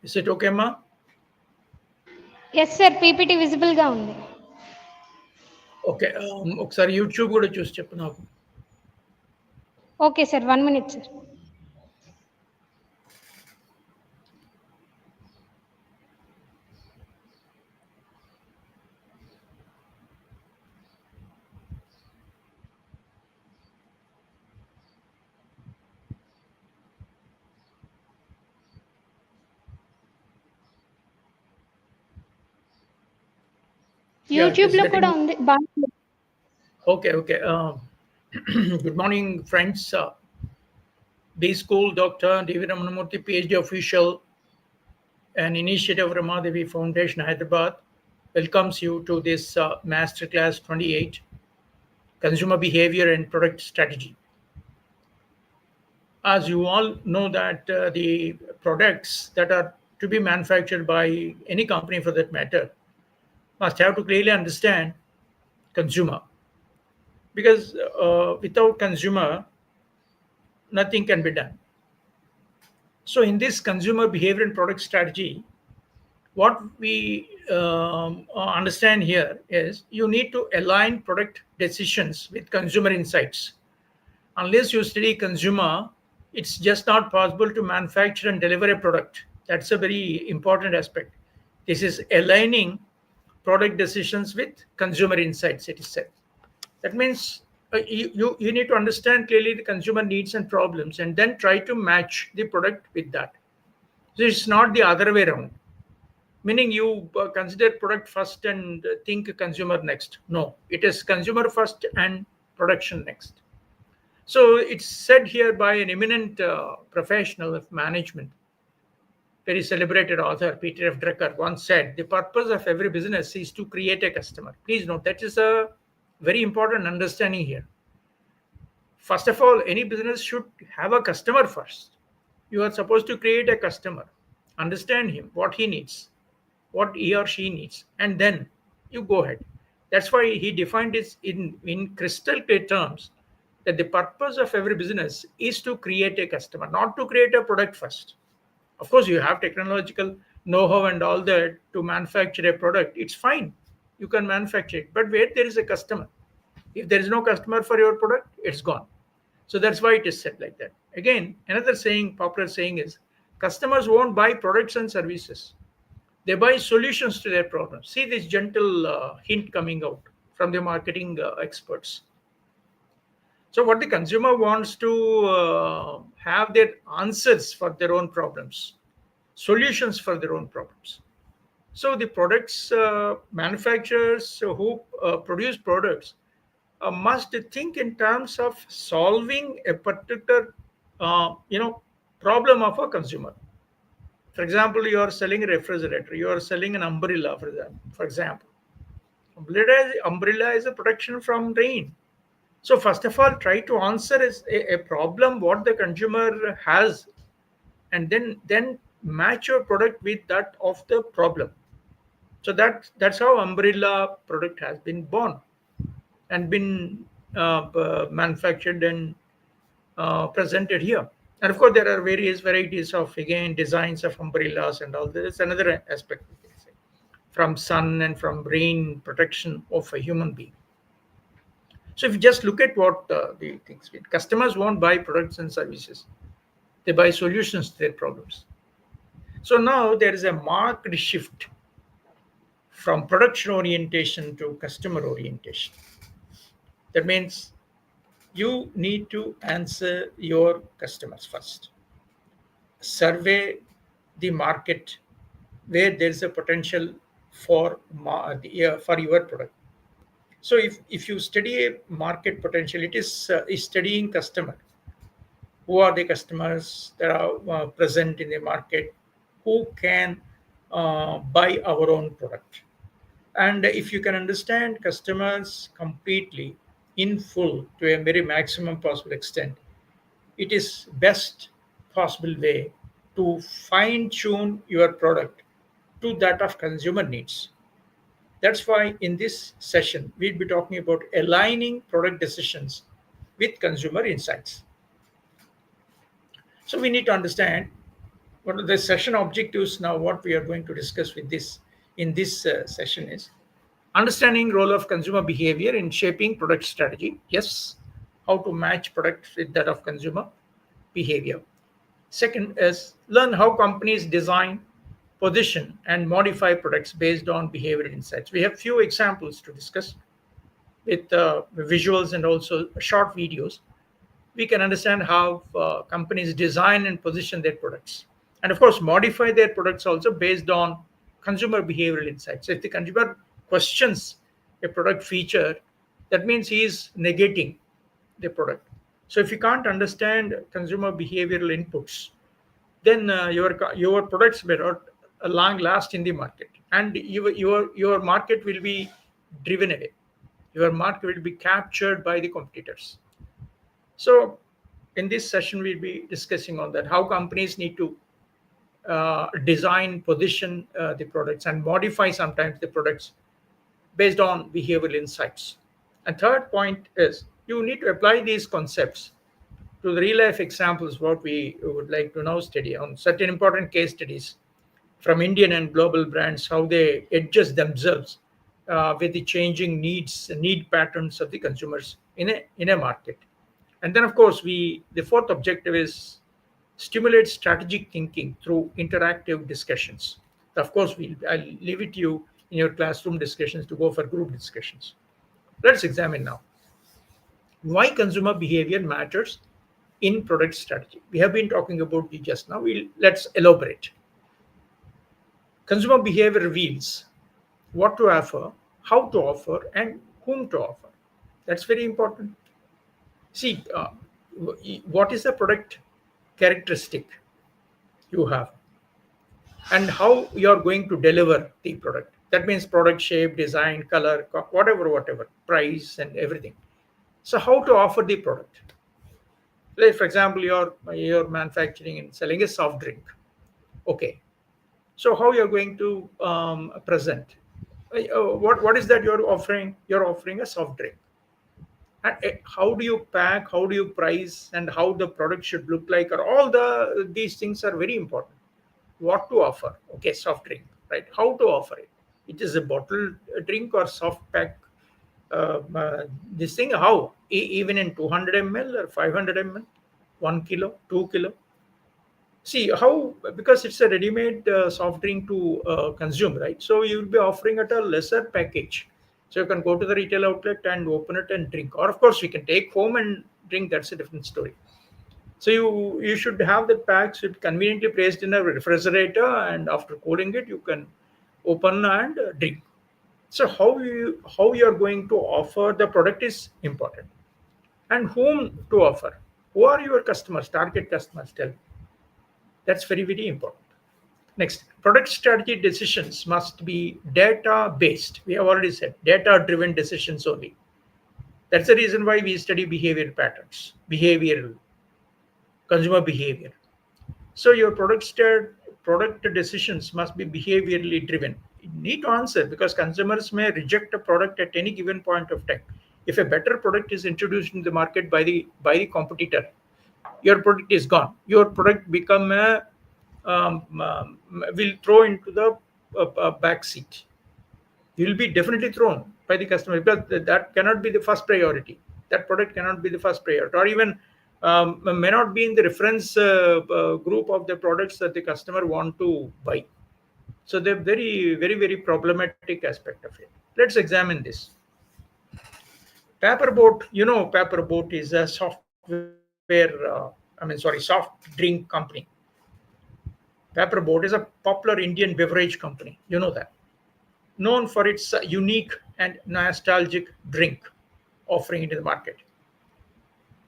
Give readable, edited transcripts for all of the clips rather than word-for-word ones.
Is it okay, ma? Yes sir PPT విజిబుల్గా ఉంది. Okay. ఒకసారి యూట్యూబ్ కూడా చూసి చెప్పు నాకు. Okay sir 1 minute sir. యూట్యూబ్లో కూడా ఉంది. Okay. Good morning, friends. B School Dr. David Ramanamurthy, PhD official, an initiative of Ramadevi Foundation, Hyderabad, welcomes you to this Masterclass 28, Consumer Behavior and Product Strategy. As you all know that the products that are to be manufactured by any company for that matter must have to clearly understand consumer. Because without consumer, nothing can be done. So in this consumer behavior and product strategy, what we understand here is you need to align product decisions with consumer insights. Unless you study consumer, it's just not possible to manufacture and deliver a product. That's a very important aspect. This is aligning product decisions with consumer insights, it is said. That means you need to understand clearly the consumer needs and problems and then try to match the product with that. So it's not the other way around, meaning you consider product first and think consumer next. No, it is consumer first and production next. So it's said here by an eminent professional of management, very celebrated author Peter F. Drucker once said, the purpose of every business is to create a customer. Please note that is a very important understanding here. First of all, any business should have a customer first. You are supposed to create a customer, understand him, what he needs, what he or she needs, and then you go ahead. That's why he defined it in crystal clear terms that the purpose of every business is to create a customer, not to create a product first. Of course, you have technological know-how and all that to manufacture a product. It's fine. You can manufacture it. But where there is a customer, if there is no customer for your product, it's gone. So that's why it is said like that. Again, another saying, popular saying is, customers won't buy products and services. They buy solutions to their problems. See this gentle hint coming out from the marketing experts. So what the consumer wants to have their answers for their own problems, solutions for their own problems. So the products manufacturers who produce products must think in terms of solving a particular problem of a consumer. For example, you are selling a refrigerator, you are selling an umbrella, for example. Umbrella is a protection from rain. So first of all, try to answer is a problem what the consumer has, and then match your product with that of the problem. So that's how umbrella product has been born and been manufactured and presented here. And of course, there are various varieties of, again, designs of umbrellas and all this. Another aspect, we can say, from sun and from rain protection of a human being. So if you just look at what the things mean, customers won't buy products and services. They buy solutions to their problems. So now there is a marked shift from production orientation to customer orientation. That means you need to answer your customers first. Survey the market where there is a potential for your product. So if you study a market potential, it is studying customer. Who are the customers that are present in the market? Who can buy our own product? And if you can understand customers completely in full to a very maximum possible extent, it is best possible way to fine tune your product to that of consumer needs. That's why in this session, we'll be talking about aligning product decisions with consumer insights. So we need to understand What are the session objectives now? What we are going to discuss with this in this session is understanding role of consumer behavior in shaping product strategy. Yes, how to match product with that of consumer behavior. Second is learn how companies design, position, and modify products based on behavioral insights. We have few examples to discuss with visuals and also short videos. We can understand how companies design and position their products, and of course modify their products also based on consumer behavioral insights. So if the consumer questions a product feature, that means he is negating the product. So if you can't understand consumer behavioral inputs, then your products may not long last in the market, and your market will be driven away. Your market will be captured by the competitors. So, in this session, we'll be discussing on that how companies need to design, position the products, and modify sometimes the products based on behavioral insights. And third point is you need to apply these concepts to the real life examples. What we would like to now study on certain important case studies from Indian and global brands, how they adjust themselves with the changing need patterns of the consumers in a market. And then, of course, the fourth objective is stimulate strategic thinking through interactive discussions. Of course, I'll leave it to you in your classroom discussions to go for group discussions. Let's examine now why consumer behavior matters in product strategy. We have been talking about it just now. Let's elaborate. Consumer behavior reveals what to offer, how to offer, and whom to offer. That's very important. See, what is the product characteristic you have, and how you are going to deliver the product. That means product shape, design, color, whatever, price, and everything. So, how to offer the product? Like, for example, you're manufacturing and selling a soft drink. Okay, so how you're going to present? What is that you're offering? You're offering a soft drink. And how do you pack? How do you price? And how the product should look like? Or all these things are very important. What to offer? Okay, soft drink, right? How to offer it? It is a bottled drink or soft pack. This thing, how? Even in 200 ml or 500 ml, 1 kilo, 2 kilo. See how, because it's a ready-made soft drink to consume, right? So you will be offering at a lesser package. So you can go to the retail outlet and open it and drink, or of course you can take home and drink. That's a different story. So you should have the packs it conveniently placed in a refrigerator, and after cooling it, you can open and drink. So how you are going to offer the product is important, and whom to offer. Who are your customers? Target customers. Tell. That's very, very important. Next, product strategy decisions must be data based. We have already said data driven decisions only. That's the reason why we study behavior patterns, behavioral, consumer behavior. So your product decisions must be behaviorally driven. You need to answer because consumers may reject a product at any given point of time. If a better product is introduced in the market by the competitor, your product is gone. Your product become a will throw into the back seat. You will be definitely thrown by the customer because that cannot be the first priority. That product cannot be the first priority, or even may not be in the reference group of the products that the customer want to buy. So they're very, very, very problematic aspect of it. Let's examine this. Paperboat, Paperboat is a soft drink company. Paperboat is a popular Indian beverage company. You know that. Known for its unique and nostalgic drink offering into the market.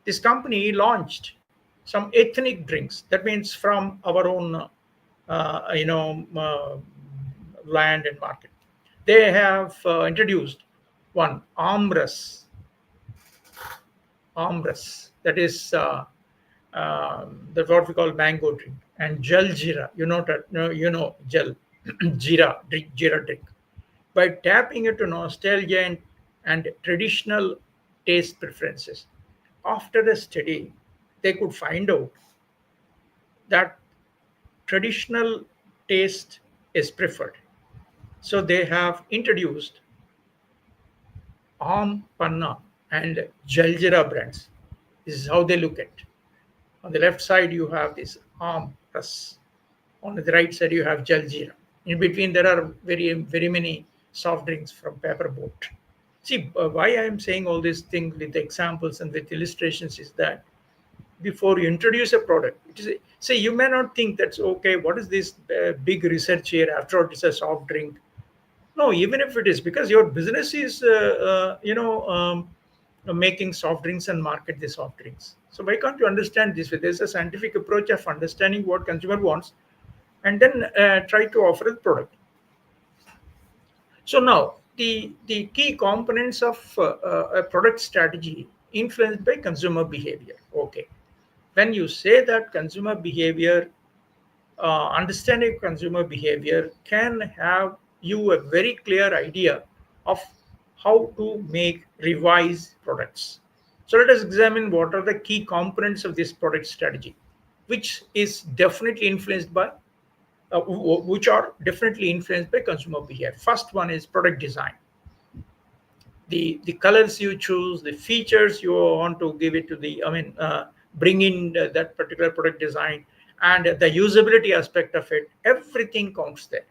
This company launched some ethnic drinks. That means from our own, land and market. They have introduced one Amras. That is the what we call mango drink, and Jal Jira. Jal Jira drink. By tapping into nostalgia and traditional taste preferences. After a study, they could find out that traditional taste is preferred. So they have introduced Am Panna and Jaljeera brands. This is how they look at. On the left side, you have this Am Ras. On the right side, you have Jaljeera. In between, there are very many soft drinks from Paper Boat. See, why I am saying all these things with examples and with illustrations is that before you introduce a product, say you may not think that's okay. What is this big research here? After all, it's a soft drink. No, even if it is, because your business is, making soft drinks and market the soft drinks. So why can't you understand this way? There's a scientific approach of understanding what consumer wants, and then try to offer a product. So now the key components of a product strategy influenced by consumer behavior. Okay, when you say that consumer behavior, understanding consumer behavior can have you a very clear idea of how to make revise products. So let us examine what are the key components of this product strategy, which is definitely influenced by which are definitely influenced by consumer behavior. First one is product design. The colors you choose, the features you want to give it to the, bring in that particular product design, and the usability aspect of it, everything counts there.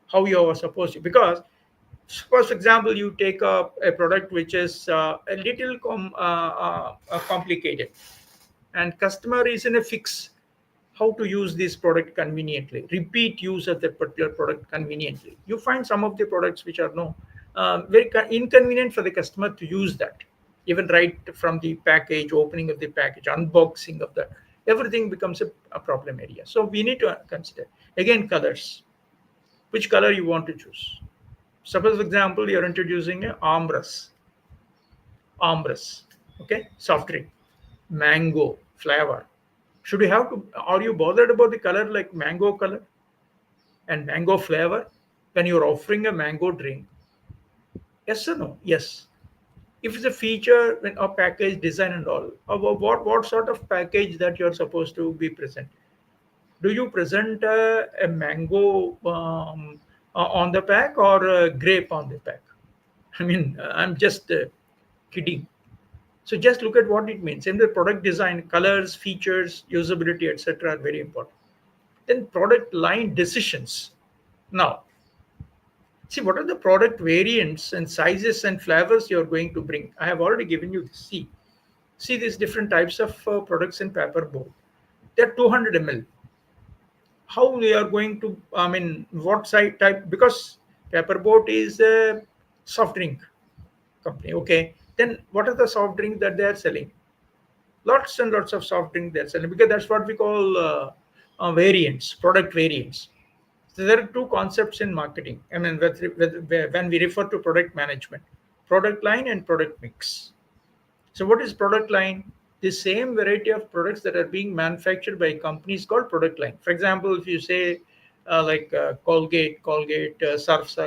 How you are supposed to, because suppose, for example, you take a product which is a little complicated, and customer is in a fix how to use this product conveniently, repeat use of that particular product conveniently. You find some of the products which are no very inconvenient for the customer to use that. Even right from the package, opening of the package, unboxing of that, everything becomes a problem area. So we need to consider again colors. Which color you want to choose? Suppose, for example, you're introducing a Ambrus, okay, soft drink, mango flavor. Should you have to? Are you bothered about the color, like mango color and mango flavor, when you're offering a mango drink? Yes or no? Yes. If it's a feature when a package design and all, what sort of package that you're supposed to be present? Do you present a mango on the pack, or a grape on the pack? I mean, I'm just kidding. So just look at what it means. In the product design, colors, features, usability, etc., are very important. Then product line decisions. Now, see what are the product variants and sizes and flavors you're going to bring. I have already given you this. See these different types of products in paper board. They're 200 ml. How we are going to? I mean, what side type? Because paper boat is a soft drink company. Okay, then what are the soft drinks that they are selling? Lots and lots of soft drink they're selling, because that's what we call variants, product variants. So there are two concepts in marketing. I mean, when we refer to product management, product line and product mix. So what is product line? The same variety of products that are being manufactured by companies called product line. For example, if you say Colgate, Colgate Surf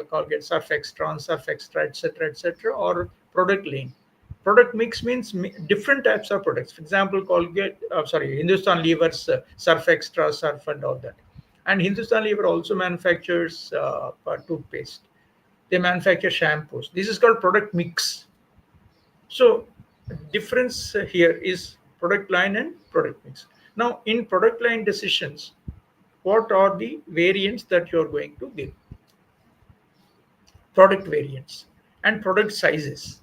Extra, Surf Extra, etc., or product line. Product mix means different types of products. For example, Hindustan Lever's Surf Extra, Surf, and all that. And Hindustan Lever also manufactures toothpaste. They manufacture shampoos. This is called product mix. So difference here is product line and product mix. Now, in product line decisions, what are the variants that you're going to give? Product variants and product sizes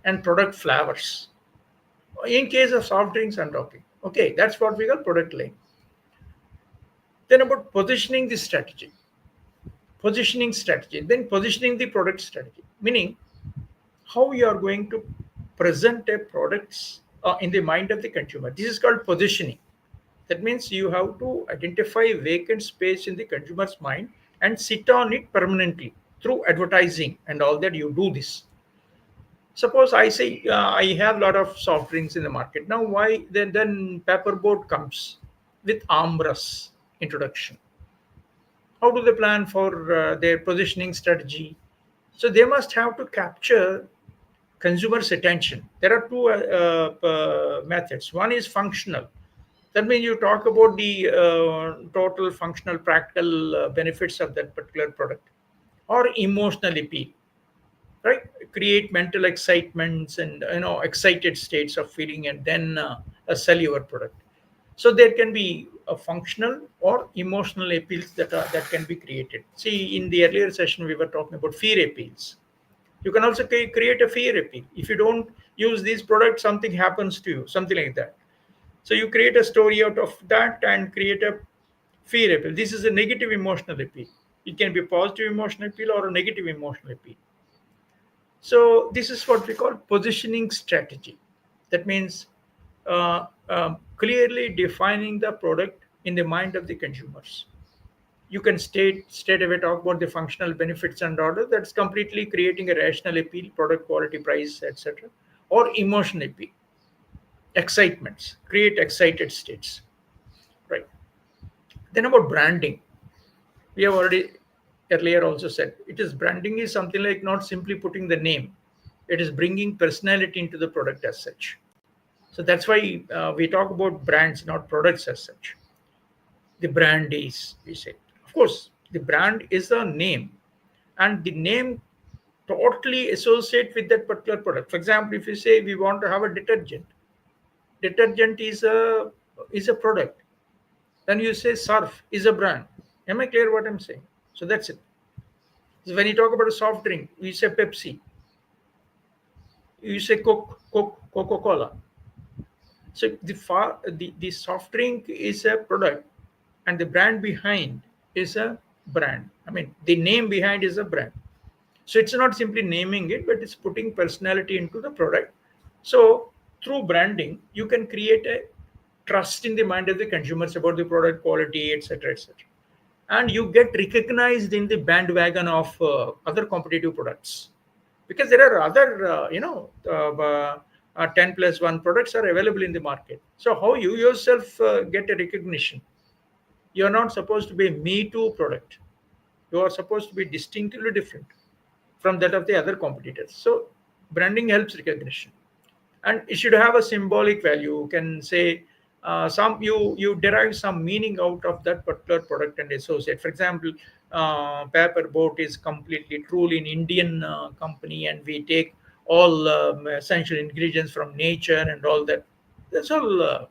and product flavors. In case of soft drinks, I'm talking. Okay, that's what we call product line. Then about positioning the strategy. Then positioning the product strategy, meaning how you are going to present a products in the mind of the consumer. This is called positioning. That means you have to identify vacant space in the consumer's mind and sit on it permanently through advertising and all that. You do this. Suppose I say I have a lot of soft drinks in the market. Now, why then Paperboard comes with Ambrus introduction? How do they plan for their positioning strategy? So they must have to capture consumers' attention. There are two methods. One is functional. That means you talk about the total functional practical benefits of that particular product, or emotional appeal, right? Create mental excitements and excited states of feeling, and then sell your product. So there can be a functional or emotional appeals that can be created. See, in the earlier session we were talking about fear appeals. You can also create a fear appeal. If you don't use these products, something happens to you, something like that. So you create a story out of that and create a fear appeal. This is a negative emotional appeal. It can be a positive emotional appeal or a negative emotional appeal. So this is what we call positioning strategy. That means clearly defining the product in the mind of the consumers. You can straight away talk about the functional benefits and order. That's completely creating a rational appeal, product quality, price, etc. Or emotional appeal, excitements, create excited states, right? Then about branding, we have already earlier also said it is branding is something like not simply putting the name, it is bringing personality into the product as such. So that's why we talk about brands, not products as such. The brand is, we say, of course the brand is a name, and the name totally associate with that particular product. For example, if you say we want to have a detergent, detergent is a product. Then you say surf is a brand. Am I clear what I'm saying? So that's it. So when you talk about a soft drink, you say Pepsi, you say Coca Cola. So the soft drink is a product, and the brand behind is a brand. I mean, the name behind is a brand. So it's not simply naming it, but it's putting personality into the product. So through branding, you can create a trust in the mind of the consumers about the product quality, etc., etc. And you get recognized in the bandwagon of other competitive products, because there are other 10 plus 1 products are available in the market. So how you yourself get a recognition? You're not supposed to be a me too product. You are supposed to be distinctively different from that of the other competitors. So branding helps recognition, and it should have a symbolic value. You can say some you derive some meaning out of that particular product and associate. For example, paper boat is completely truly an Indian company, and we take all essential ingredients from nature and all that. That's all.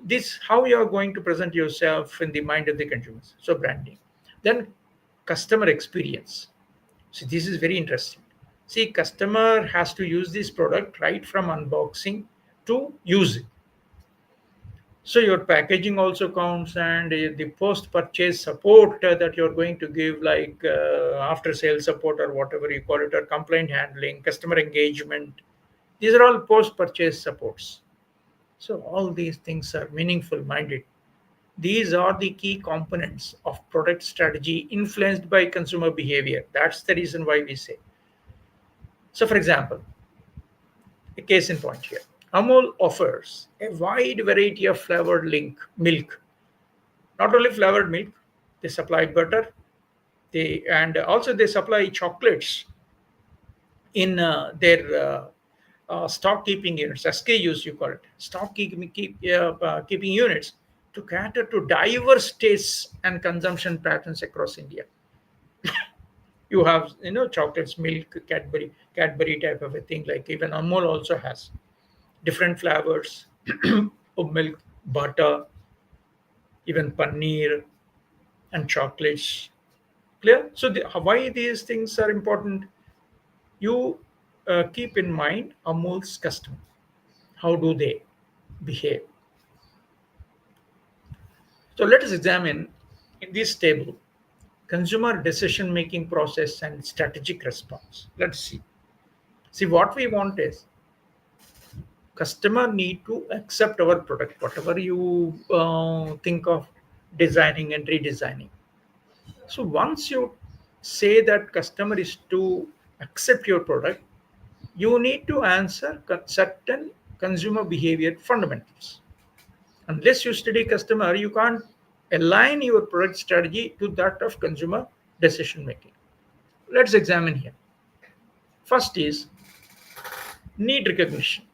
This how you are going to present yourself in the mind of the consumers. So branding, then customer experience. So this is very interesting. See, customer has to use this product right from unboxing to use it. So your packaging also counts, and the post-purchase support that you're going to give, like after sales support or whatever you call it, or complaint handling, customer engagement. These are all post-purchase supports. So all these things are meaningful minded. These are the key components of product strategy influenced by consumer behavior. That's the reason why we say. So, for example, a case in point here. Amul offers a wide variety of flavored milk. Not only flavored milk, they supply butter, and also they supply chocolates in their stock keeping units, SKUs you call it, keeping units, to cater to diverse tastes and consumption patterns across India. You have chocolates, milk, Cadbury type of a thing. Like even Amul also has different flavors of milk, butter, even paneer and chocolates. Clear? So why these things are important? You keep in mind Amul's customer. How do they behave? So let us examine in this table consumer decision making process and strategic response. Let's see. See, what we want is customer need to accept our product, whatever you think of designing and redesigning. So once you say that customer is to accept your product, you need to answer certain consumer behavior fundamentals. Unless you study customer, you can't align your product strategy to that of consumer decision making. Let's examine here. First is need recognition.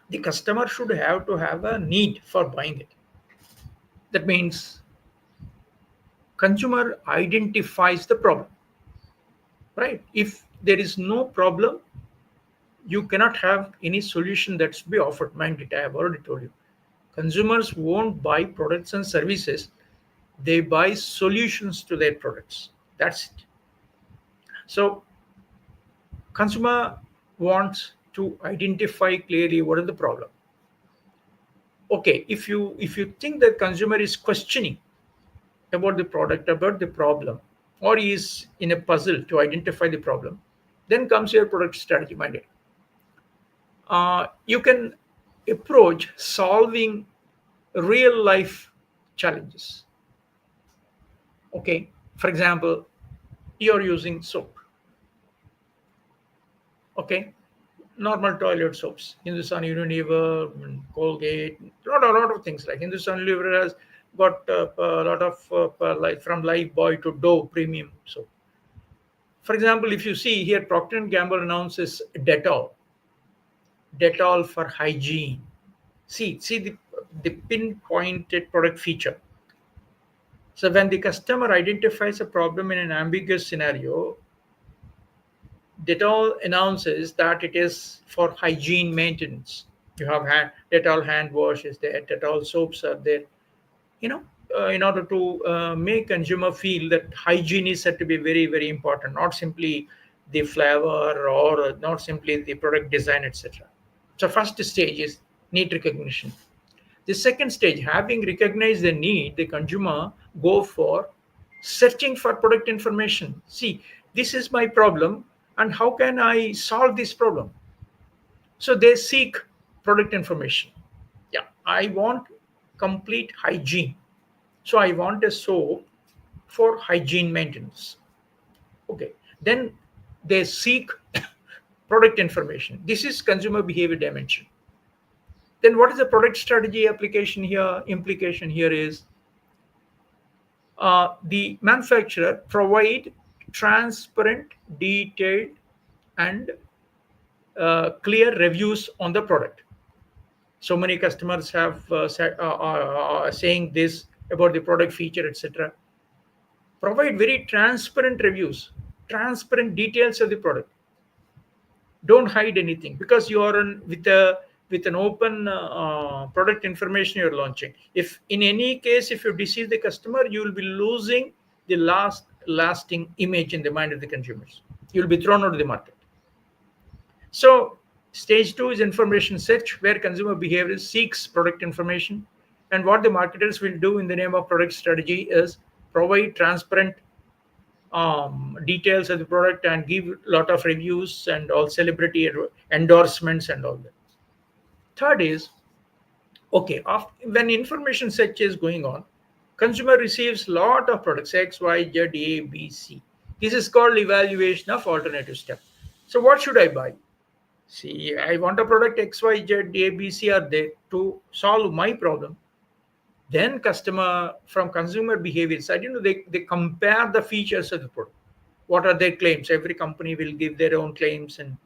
The customer should have to have a need for buying it. That means consumer identifies the problem, right? If there is no problem, you cannot have any solution that's be offered. Mind it, I have already told you. Consumers won't buy products and services, they buy solutions to their products. That's it. So consumer wants to identify clearly what is the problem. Okay, if you think that consumer is questioning about the product, about the problem, or is in a puzzle to identify the problem, then comes your product strategy. Mind it, you can approach solving real life challenges. Okay, for example, you're using soap. Okay, normal toilet soaps, Hindustan Unilever, Colgate, lot of things. Like Hindustan Unilever has got a lot of like from Lifebuoy to Dove premium soap. For example, if you see here, Procter and Gamble announces Dettol for hygiene. See the pinpointed product feature. So when the customer identifies a problem in an ambiguous scenario, Dettol announces that it is for hygiene maintenance. You have Dettol hand wash is there, Dettol soaps are there. You know, in order to make consumer feel that hygiene is said to be very very important, not simply the flavor or not simply the product design, etc. So first stage is need recognition. The second stage, having recognized the need, the consumer go for searching for product information. See, this is my problem, and how can I solve this problem? So they seek product information. Yeah, I want complete hygiene. So I want a soap for hygiene maintenance. Okay, then they seek product information. This is consumer behavior dimension. Then what is the product strategy application here? Implication here is the manufacturer provide transparent, detailed, and clear reviews on the product. So many customers have saying this about the product feature, etc. Provide very transparent reviews, transparent details of the product. Don't hide anything, because you are with an open product information you're launching. If in any case if you deceive the customer, you will be losing the lasting image in the mind of the consumers. You'll be thrown out of the market. So stage two is information search, where consumer behavior seeks product information. And what the marketers will do in the name of product strategy is provide transparent details of the product and give a lot of reviews and all celebrity endorsements and all that. Third is, okay, when information search is going on, consumer receives lot of products X, Y, Z, A, B, C. This is called evaluation of alternative step. So what should I buy? See, I want a product X, Y, Z, A, B, C are there to solve my problem. Then customer from consumer behavior side, they compare the features of the product. What are their claims? Every company will give their own claims, and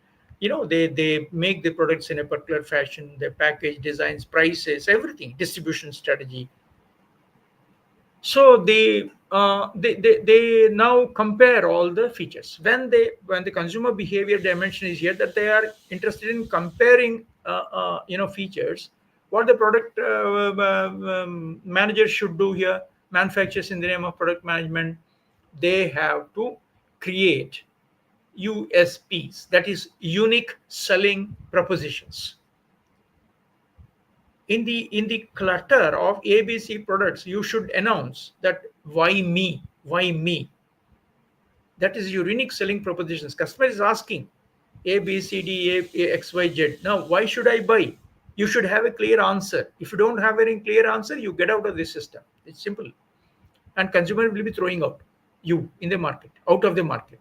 they make the products in a particular fashion, their package designs, prices, everything, distribution strategy. So they now compare all the features. When the consumer behavior dimension is here, that they are interested in comparing features. What the product manager should do here, manufacturers in the name of product management, they have to create USPs, that is unique selling propositions. In the clutter of ABC products, you should announce that why me. That is your unique selling propositions. Customer is asking A B C D A X Y Z. Now why should I buy? You should have a clear answer. If you don't have any clear answer, you get out of this system. It's simple. And consumer will be throwing out you in the market, out of the market.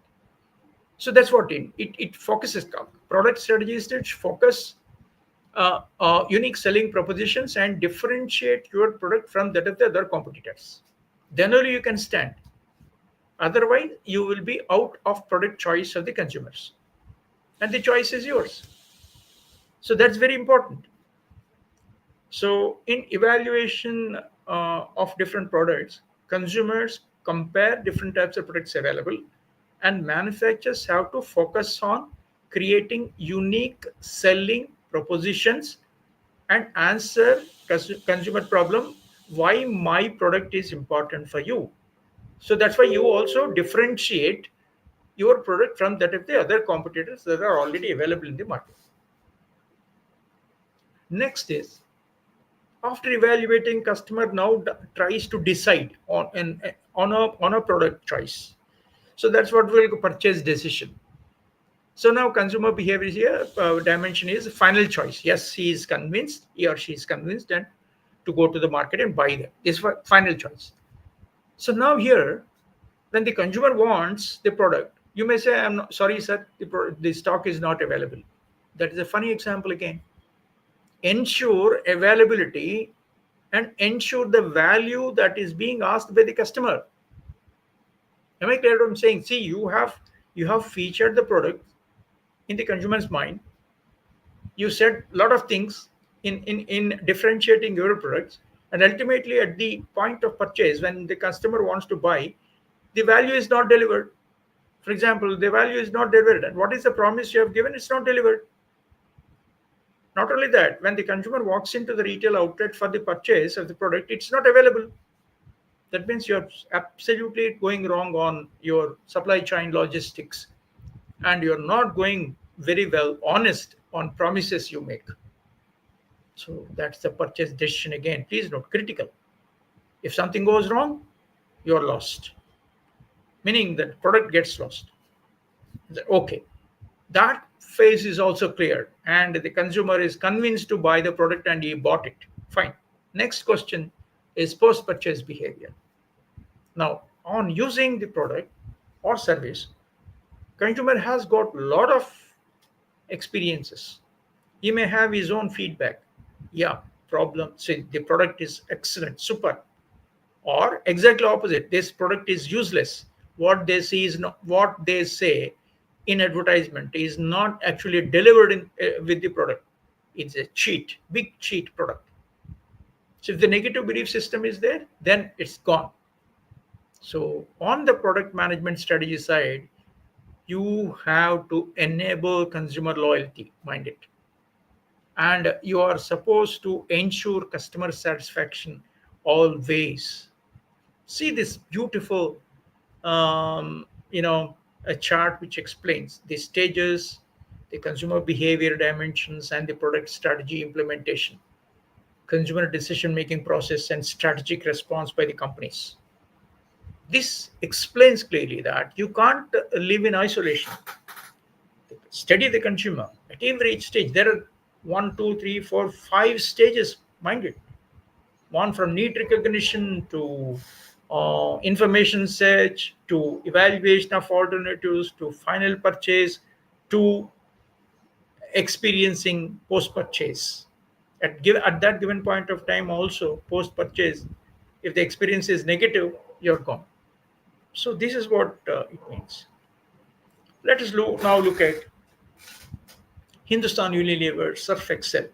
So that's what it focuses. Product strategies that focus unique selling propositions and differentiate your product from that of the other competitors. Then only you can stand. Otherwise, you will be out of product choice of the consumers, and the choice is yours. So that's very important. So, in evaluation of different products, consumers compare different types of products available, and manufacturers have to focus on creating unique selling propositions and answer consumer problem why my product is important for you. So that's why you also differentiate your product from that of the other competitors that are already available in the market. Next is, after evaluating, customer now tries to decide on a product choice. So that's what we'll purchase decision. So now consumer behavior here dimension is final choice. Yes, he or she is convinced and to go to the market and buy them. This is final choice. So now here, when the consumer wants the product, you may say, "I'm not, sorry, sir, the stock is not available." That is a funny example again. Ensure availability and ensure the value that is being asked by the customer. Am I clear what I'm saying? See, you have featured the product in the consumer's mind. You said a lot of things in differentiating your products, and ultimately at the point of purchase, when the customer wants to buy, the value is not delivered. For example, the value is not delivered, and what is the promise you have given? It's not delivered. Not only that, when the consumer walks into the retail outlet for the purchase of the product, it's not available. That means you're absolutely going wrong on your supply chain logistics, and you're not going very well honest on promises you make. So that's the purchase decision again. Please note, critical. If something goes wrong, you're lost, meaning that product gets lost. Okay, that phase is also clear, and the consumer is convinced to buy the product and he bought it. Fine. Next question is post purchase behavior. Now, on using the product or service, consumer has got a lot of experiences. He may have his own feedback. Yeah, problem. Say the product is excellent, super, or exactly opposite. This product is useless. What they see is not what they say in advertisement is not actually delivered with the product. It's a cheat, big cheat product. So if the negative belief system is there, then it's gone. So on the product management strategy side, you have to enable consumer loyalty, mind it, and you are supposed to ensure customer satisfaction always. See this beautiful a chart which explains the stages, the consumer behavior dimensions, and the product strategy implementation, consumer decision making process, and strategic response by the companies. This explains clearly that you can't live in isolation. Study the consumer at every stage. There are one, two, three, four, five stages, mind it. One from need recognition to information search to evaluation of alternatives to final purchase to experiencing post purchase. At that given point of time, also post purchase, if the experience is negative, you're gone. So this is what it means. Let us now look at Hindustan Unilever Surf Excel.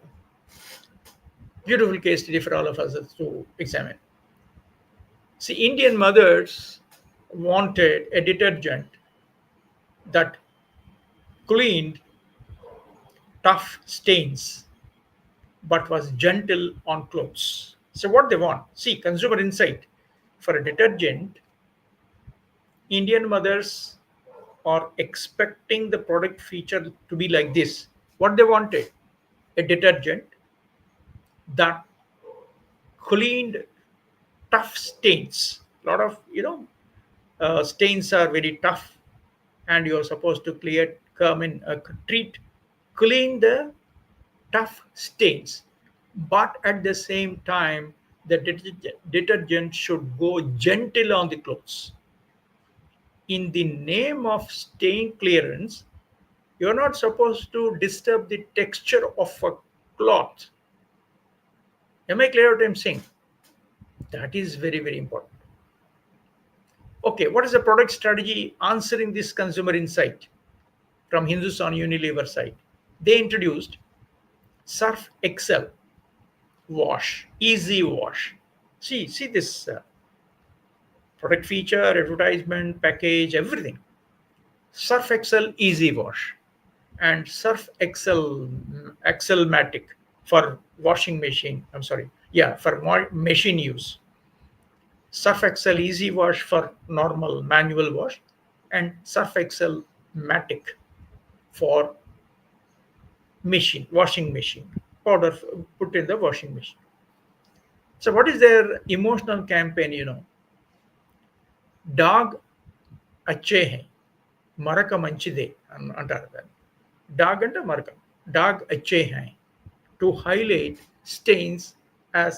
Beautiful case study for all of us to examine. See, Indian mothers wanted a detergent that cleaned tough stains but was gentle on clothes. So, what they want, see, consumer insight for a detergent, Indian mothers are expecting the product feature to be like this. What they wanted, a detergent that cleaned tough stains. A lot of, stains are very tough, and you're supposed to treat, clean the tough stains, but at the same time the detergent should go gentle on the clothes. In the name of stain clearance, you're not supposed to disturb the texture of a cloth. Am I clear what I'm saying? That is very, very important. Okay, what is the product strategy answering this consumer insight from Hindustan Unilever side? They introduced Surf Excel, wash, easy wash. See this product feature, advertisement, package, everything. Surf Excel Easy Wash and Surf Excel Excelmatic for washing machine. I'm sorry, yeah, for machine use. Surf Excel Easy Wash for normal manual wash, and Surf Excel Matic for machine washing machine. Powder put in the washing machine. So what is their emotional campaign? Dog अच्छे हैं మరక మంచిదే అంటారు దాన్ని. Dog అంటే మరక. Dog అచ్చే high to highlight stains as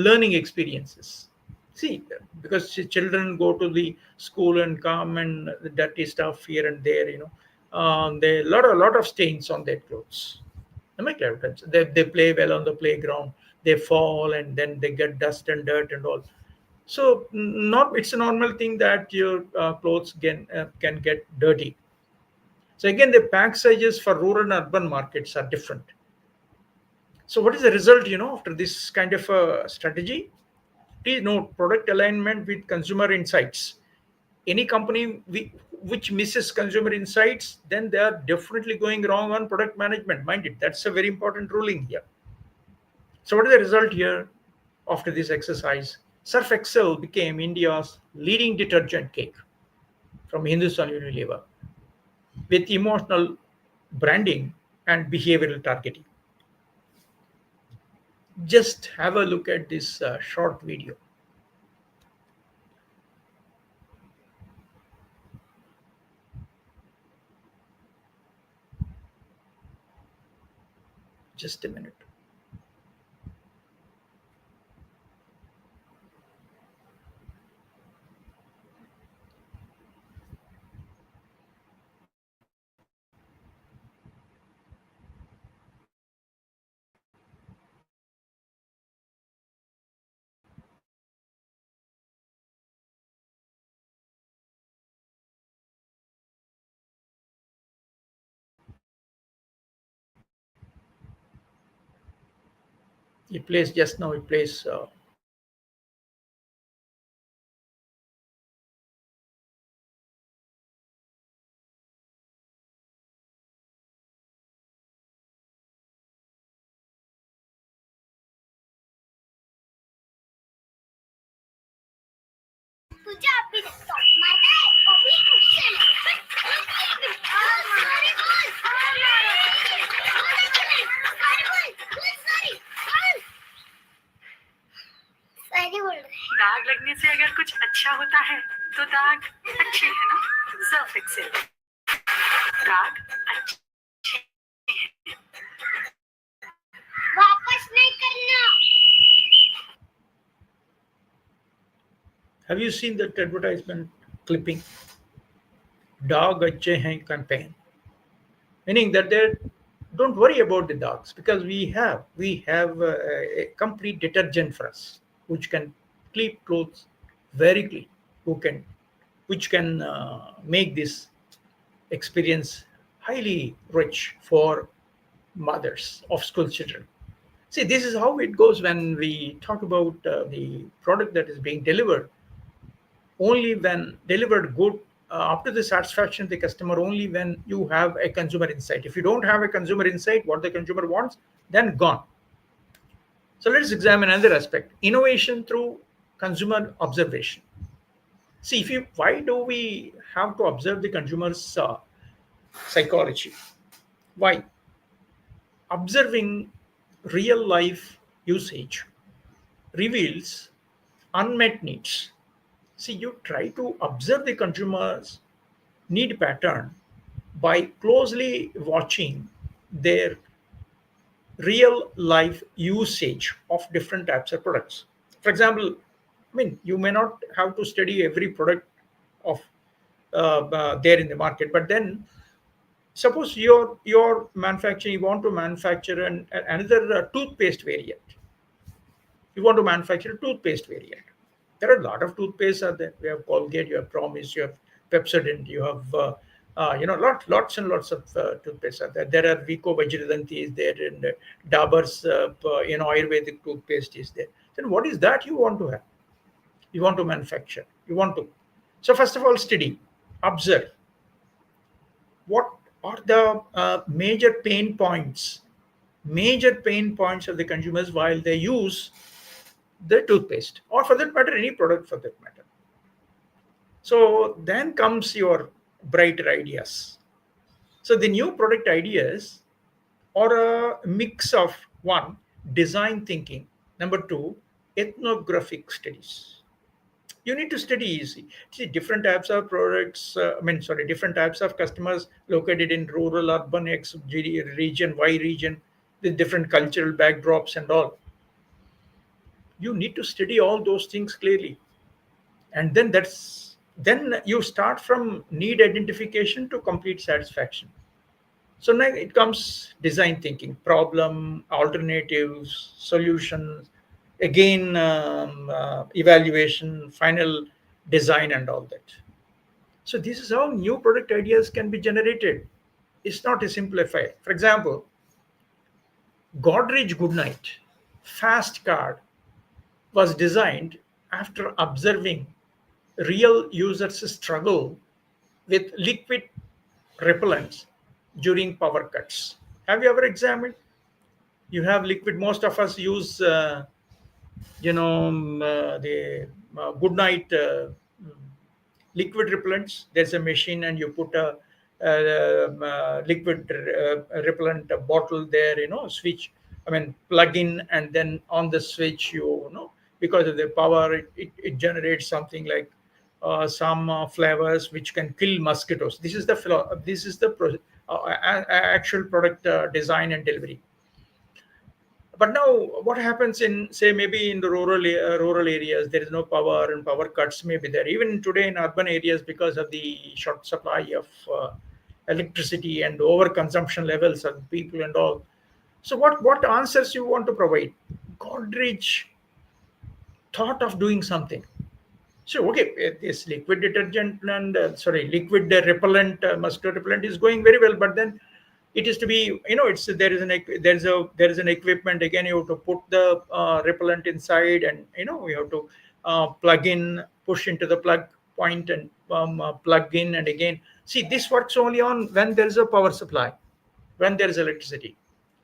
learning experiences. See, because children go to the school and come and the dirty stuff here and there, they lot of stains on their clothes. Am I clear? They play well on the playground, they fall and then they get dust and dirt and all. So not it's a normal thing that your clothes can get dirty. So again, the pack sizes for rural and urban markets are different. So what is the result, after this kind of a strategy? Please note product alignment with consumer insights. Any company which misses consumer insights, then they are definitely going wrong on product management. Mind it, that's a very important ruling here. So what is the result here after this exercise? Surf Excel became India's leading detergent cake from Hindustan Unilever with emotional branding and behavioral targeting. Just have a look at this short video. Just a minute. It plays just now. It plays. दाग लगने से अगर कुछ अच्छा होता है तो दाग अच्छे है ना. Surf Excel. दाग अच्छे हैं. वापस नहीं करना. Have you seen that advertisement clipping? Dog अच्छे हैं campaign. Meaning that they don't worry about the dogs because we have a complete detergent for us which can keep clothes very clean, which can make this experience highly rich for mothers of school children. See, this is how it goes when we talk about the product that is being delivered. Only when delivered good, up to the satisfaction of the customer, only when you have a consumer insight. If you don't have a consumer insight, what the consumer wants, then gone. So let's examine another aspect: innovation through consumer observation. See, if you why do we have to observe the consumer's psychology? Why? Observing real life usage reveals unmet needs. See, you try to observe the consumer's need pattern by closely watching their real life usage of different types of products. For example, I mean, you may not have to study every product of there in the market, but then suppose your manufacturing, you want to manufacture another toothpaste variant. You want to manufacture a toothpaste variant. There are a lot of toothpastes are there. You have Colgate, you have Promise, you have Pepsodent, you have Lots and lots of toothpaste are there. There are Vico Vajradanti is there, and Dabur's Ayurvedic toothpaste is there. Then what is that you want to have? You want to manufacture. You want to. So first of all, study, observe what are the major pain points of the consumers while they use the toothpaste, or for that matter, any product for that matter. So then comes your brighter ideas. So the new product ideas are a mix of one, design thinking, number two, ethnographic studies. You need to study easy. See, different types of products, different types of customers located in rural, urban, X region, Y region, with different cultural backdrops and all. You need to study all those things clearly. And then you start from need identification to complete satisfaction. So now it comes design thinking, problem, alternatives, solutions, again evaluation, final design, and all that. So this is how new product ideas can be generated. It's not a simple affair. For example, Godrej Goodnight Fast Card was designed after observing real users struggle with liquid repellents during power cuts. Have you ever examined? You have liquid. Most of us use, the good night liquid repellents. There's a machine, and you put a liquid repellent bottle there. Switch. I mean, plug in, and then on the switch, because of the power, it generates something like some flavors which can kill mosquitoes. This is the actual product design and delivery. But now, what happens in, say, maybe in the rural areas, there is no power, and power cuts may be there. Even today in urban areas, because of the short supply of electricity and overconsumption levels of people and all. So, what answers you want to provide? Godrej thought of doing something. So, okay, this liquid detergent and liquid repellent, mosquito repellent is going very well, but then it is to be, it's there is an equipment. Again, you have to put the repellent inside, and you have to plug in, push into the plug point, and plug in, and again. See, this works only on when there is a power supply, when there is electricity.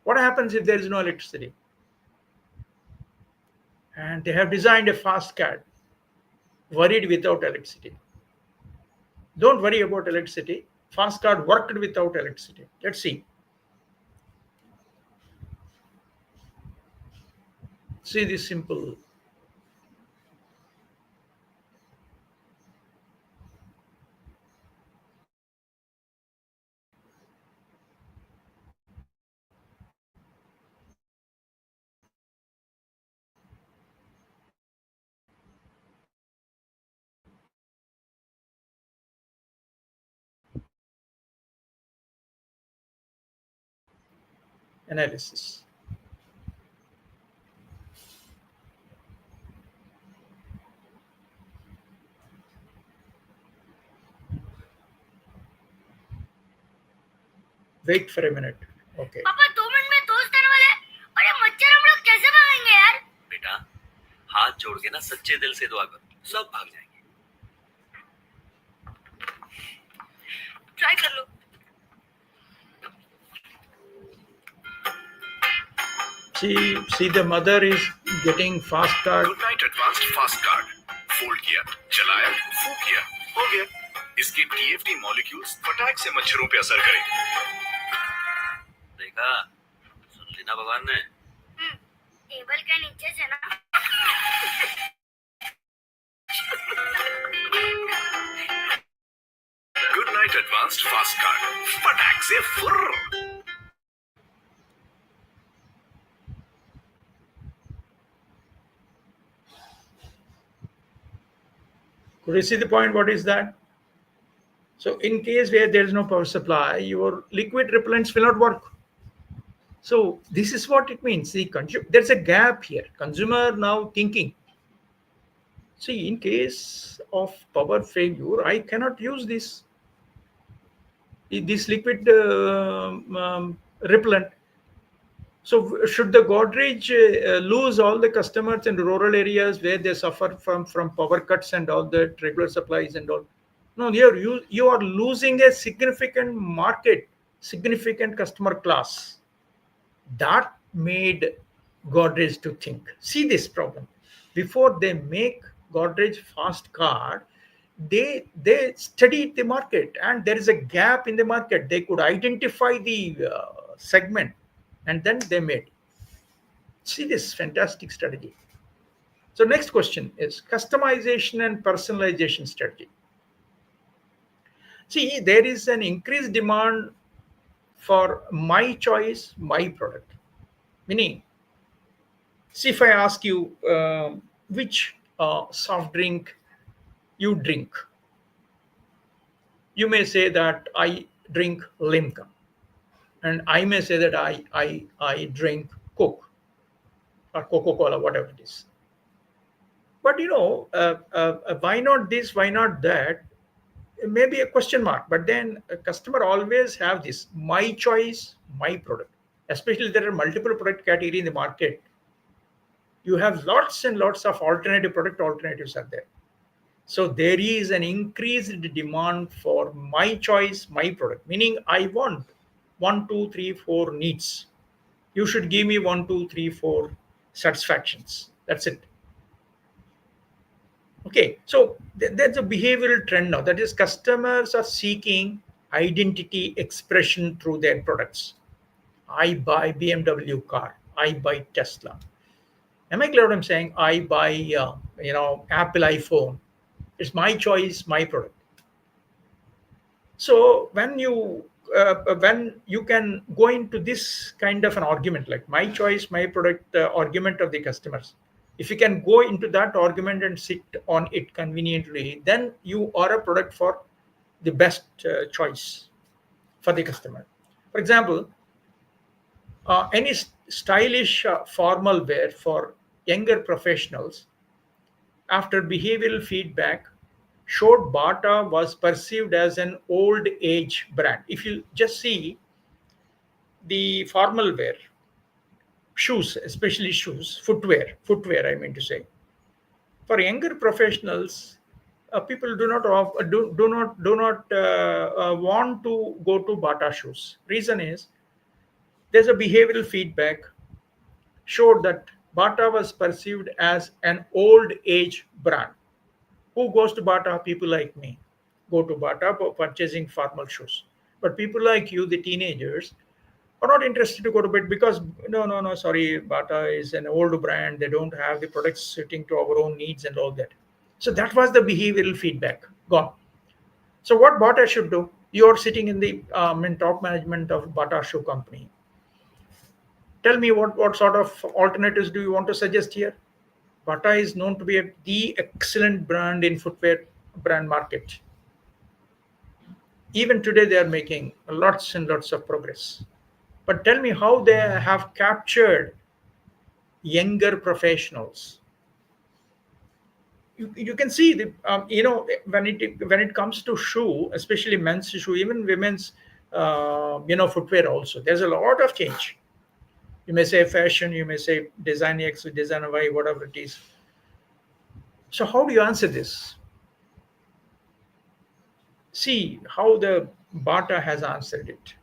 What happens if there is no electricity? And they have designed a fast card, worried without electricity. Don't worry about electricity. Fast card worked without electricity. Let's see. See this simple. Analysis. Wait for a minute. Okay. पापा 2 minute में दोस्त आने वाले हैं और ये मच्छर हम लोग कैसे भागेंगे यार? बेटा, हाथ जोड़ के ना सच्चे दिल से दुआ करो, सब भाग जाएंगे. ट्राई कर लो. See, the mother is getting fast card. Good night advanced fast card. Fold किया, चलाया, फूंक किया, हो गया. इसके टीएफटी मॉलिक्यूल्स फटाक से मच्छरों पे असर करेंगे. देखा, सुन ली ना भगवान ने. टेबल के नीचे से ना. Good night advanced fast card. फटाक से फुर्र. Could you see the point? What is that? So, in case where there is no power supply, your liquid repellents will not work. So, this is what it means. See, there's a gap here. Consumer now thinking. See, in case of power failure, I cannot use this. this liquid repellent. So should the Godrej lose all the customers in rural areas where they suffer from power cuts and all that regular supplies and all? No, you are losing a significant market, significant customer class. That made Godrej to think. See this problem. Before they make Godrej fast card, they studied the market, and there is a gap in the market. They could identify the segment, and then they made. See this fantastic strategy. So next question is customization and personalization strategy. See, there is an increased demand for my choice, my product. Meaning, see, if I ask you which soft drink you drink, you may say that I drink Limca, and I may say that I drink Coke or Coca Cola, whatever it is. But why not this? Why not that? Maybe a question mark. But then a customer always have this my choice, my product. Especially there are multiple product category in the market. You have lots and lots of alternative product alternatives are there. So there is an increased demand for my choice, my product. Meaning I want one, two, three, four needs. You should give me one, two, three, four satisfactions. That's it. Okay, so there's a behavioral trend now. That is, customers are seeking identity expression through their products. I buy BMW car. I buy Tesla. Am I clear what I'm saying? I buy, Apple iPhone. It's my choice, my product. So when you can go into this kind of an argument, like my choice, my product, argument of the customers, if you can go into that argument and sit on it conveniently, then you are a product for the best choice for the customer. For example, any stylish formal wear for younger professionals, after behavioral feedback, showed Bata was perceived as an old age brand. If you just see the formal wear, shoes, especially shoes, footwear, I mean to say, for younger professionals, people do not want to go to Bata shoes. Reason is there's a behavioral feedback showed that Bata was perceived as an old age brand. Who goes to Bata? People like me go to Bata for purchasing formal shoes. But people like you, the teenagers, are not interested to go to bed because no, sorry, Bata is an old brand. They don't have the products suiting to our own needs and all that. So that was the behavioral feedback gone. So what Bata should do? You are sitting in the in top management of Bata shoe company. Tell me what sort of alternatives do you want to suggest here? Bata is known to be the excellent brand in footwear brand market. Even today, they are making lots and lots of progress. But tell me how they have captured younger professionals. You can see the when it comes to shoe, especially men's shoe, even women's footwear also. There's a lot of change. You may say fashion, you may say design X, design Y, whatever it is. So how do you answer this? See how the Bata has answered it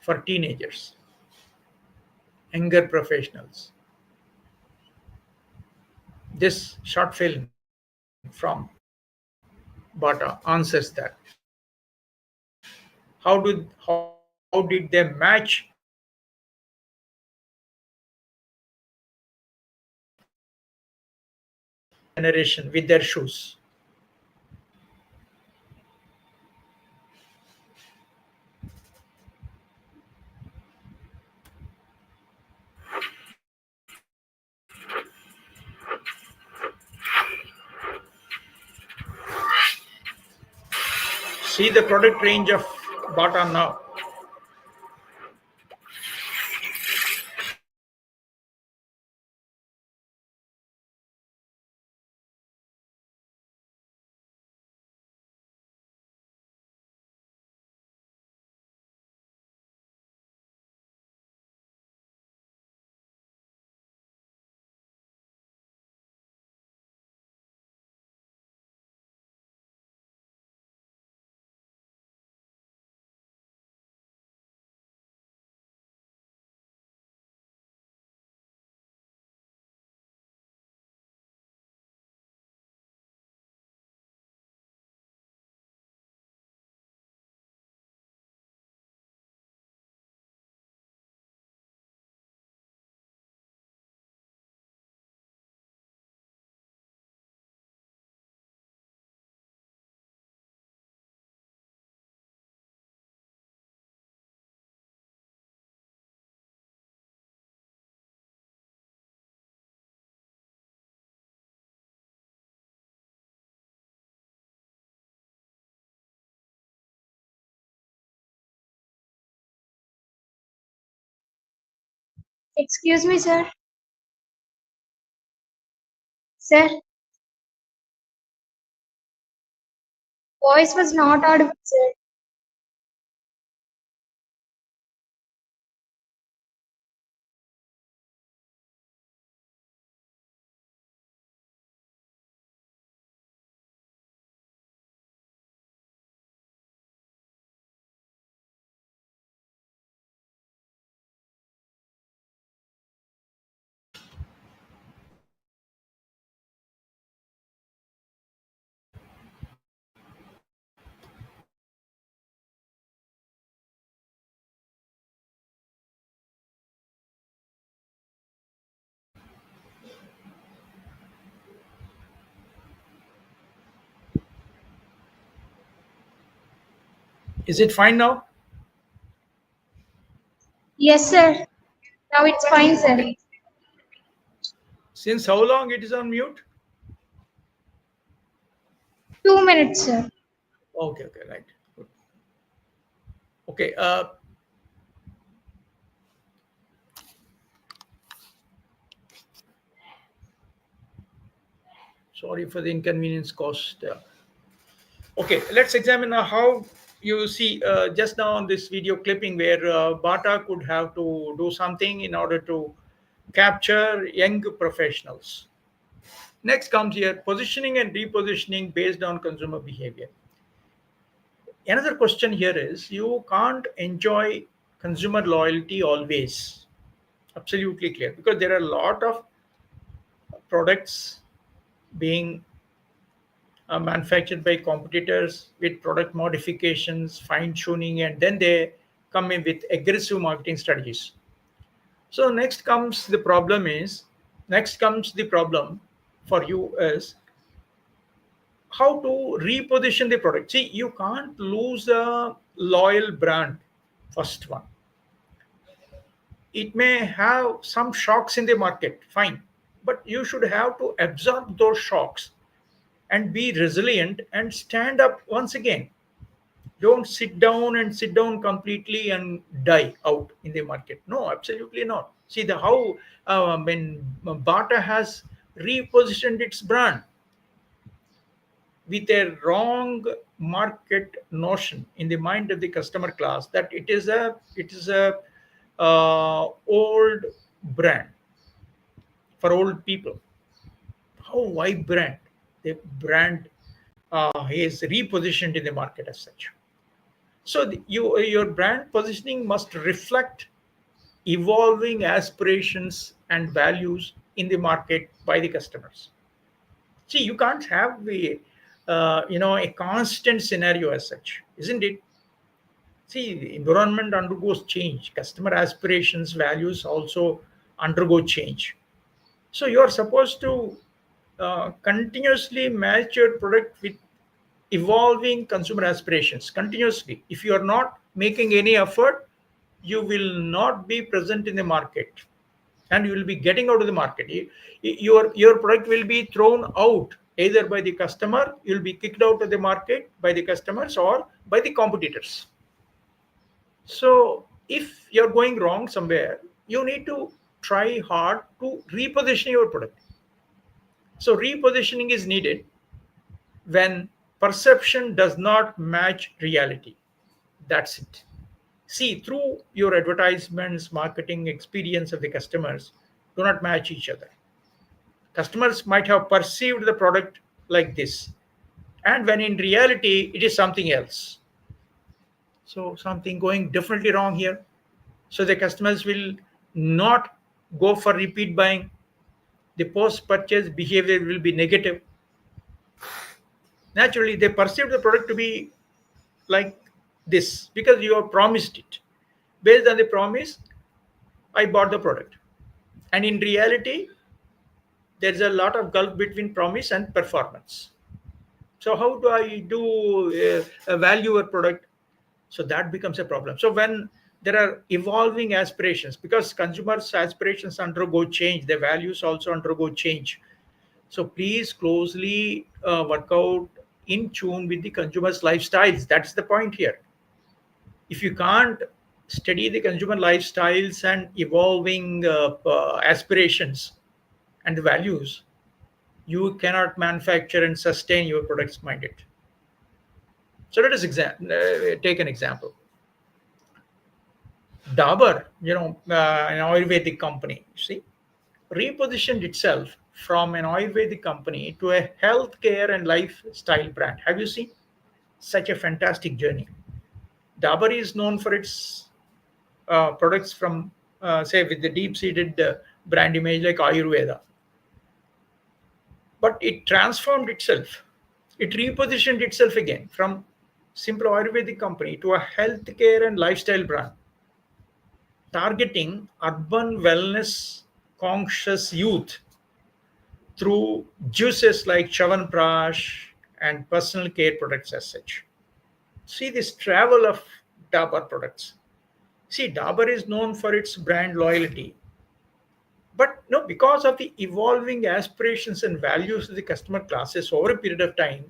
for teenagers, younger professionals. This short film from Bata answers that. How did they match generation with their shoes? See the product range of Bata now. Excuse me, sir. Sir, voice was not audible, sir. Is it fine now? Yes, sir. Now it's fine, sir. Since how long it is on mute? 2 minutes, sir. Okay, okay, right. Good. Okay, sorry for the inconvenience caused. Okay, let's examine how you see just now on this video clipping where Bata could have to do something in order to capture young professionals. Next comes here positioning and repositioning based on consumer behavior. Another question here is you can't enjoy consumer loyalty always. Absolutely clear because there are a lot of products being manufactured by competitors with product modifications, fine tuning, and then they come in with aggressive marketing strategies. So next comes the problem for you is how to reposition the product. See, you can't lose a loyal brand. First one, it may have some shocks in the market, fine, but you should have to absorb those shocks and be resilient and stand up once again. Don't sit down completely and die out in the market. No, absolutely not. See the how when Bata has repositioned its brand with a wrong market notion in the mind of the customer class that it is a old brand for old people. How vibrant the brand is repositioned in the market as such. So your brand positioning must reflect evolving aspirations and values in the market by the customers. See, you can't have a constant scenario as such, isn't it? See, the environment undergoes change. Customer aspirations, values also undergo change. So you are supposed to continuously match your product with evolving consumer aspirations continuously. If you are not making any effort, you will not be present in the market and you will be getting out of the market. Your product will be thrown out either by the customer, you'll be kicked out of the market by the customers or by the competitors. So if you're going wrong somewhere, you need to try hard to reposition your product. So repositioning is needed when perception does not match reality. That's it. See, through your advertisements, marketing experience of the customers do not match each other. Customers might have perceived the product like this, and when in reality, it is something else. So, something going differently wrong here. So, the customers will not go for repeat buying. The post purchase behavior will be negative. Naturally, they perceive the product to be like this because you have promised it. Based on the promise, I bought the product. And in reality, there's a lot of gulf between promise and performance. So how do I do a value a product? So that becomes a problem. So when there are evolving aspirations, because consumers' aspirations undergo change, their values also undergo change. So please closely work out in tune with the consumers' lifestyles. That's the point here. If you can't study the consumer lifestyles and evolving aspirations and values, you cannot manufacture and sustain your products minded. So let us take an example. Dabur, an Ayurvedic company, see, repositioned itself from an Ayurvedic company to a healthcare and lifestyle brand. Have you seen such a fantastic journey? Dabur is known for its products from, say, with the deep-seated brand image like Ayurveda, but it transformed itself. It repositioned itself again from simple Ayurvedic company to a healthcare and lifestyle brand, targeting urban wellness conscious youth through juices like Chavanprash and personal care products as such. See this travel of Dabur products. See, Dabur is known for its brand loyalty, but no, because of the evolving aspirations and values of the customer classes over a period of time,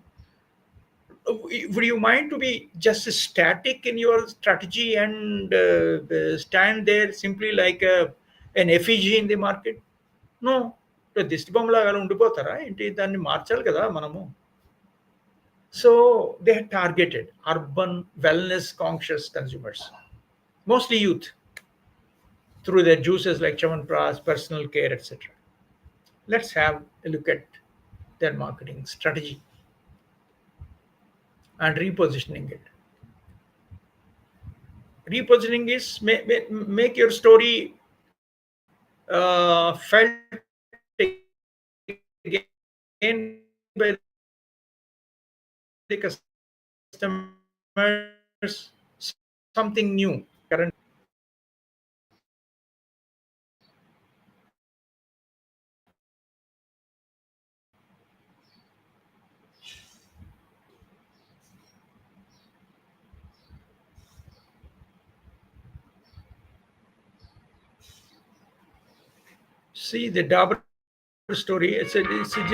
would you mind to be just static in your strategy and stand there simply like an effigy in the market? No. దిష్టి బొమ్మలాగా అలా ఉండిపోతారా ఏంటి? దాన్ని మార్చాలి కదా మనము. So they had targeted urban wellness conscious consumers, mostly youth, through their juices like Chavanprash, personal care, etc. Let's have a look at their marketing strategy and repositioning it. Repositioning is make your story felt again by the customers, something new currently. See the Dabur story. It's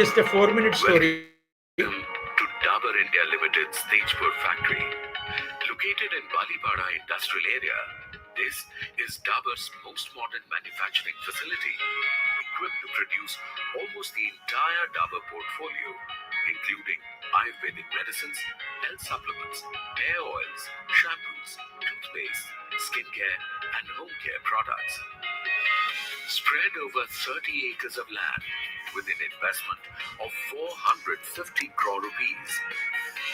just a 4-minute story. To Dabur India Limited's Tejpur factory. Located in Balipara industrial area, this is Dabur's most modern manufacturing facility, equipped to produce almost the entire Dabur portfolio, including Ayurvedic medicines, health supplements, hair oils, shampoos, toothpaste, skincare, and home care products. Spread over 30 acres of land with an investment of 450 crore rupees,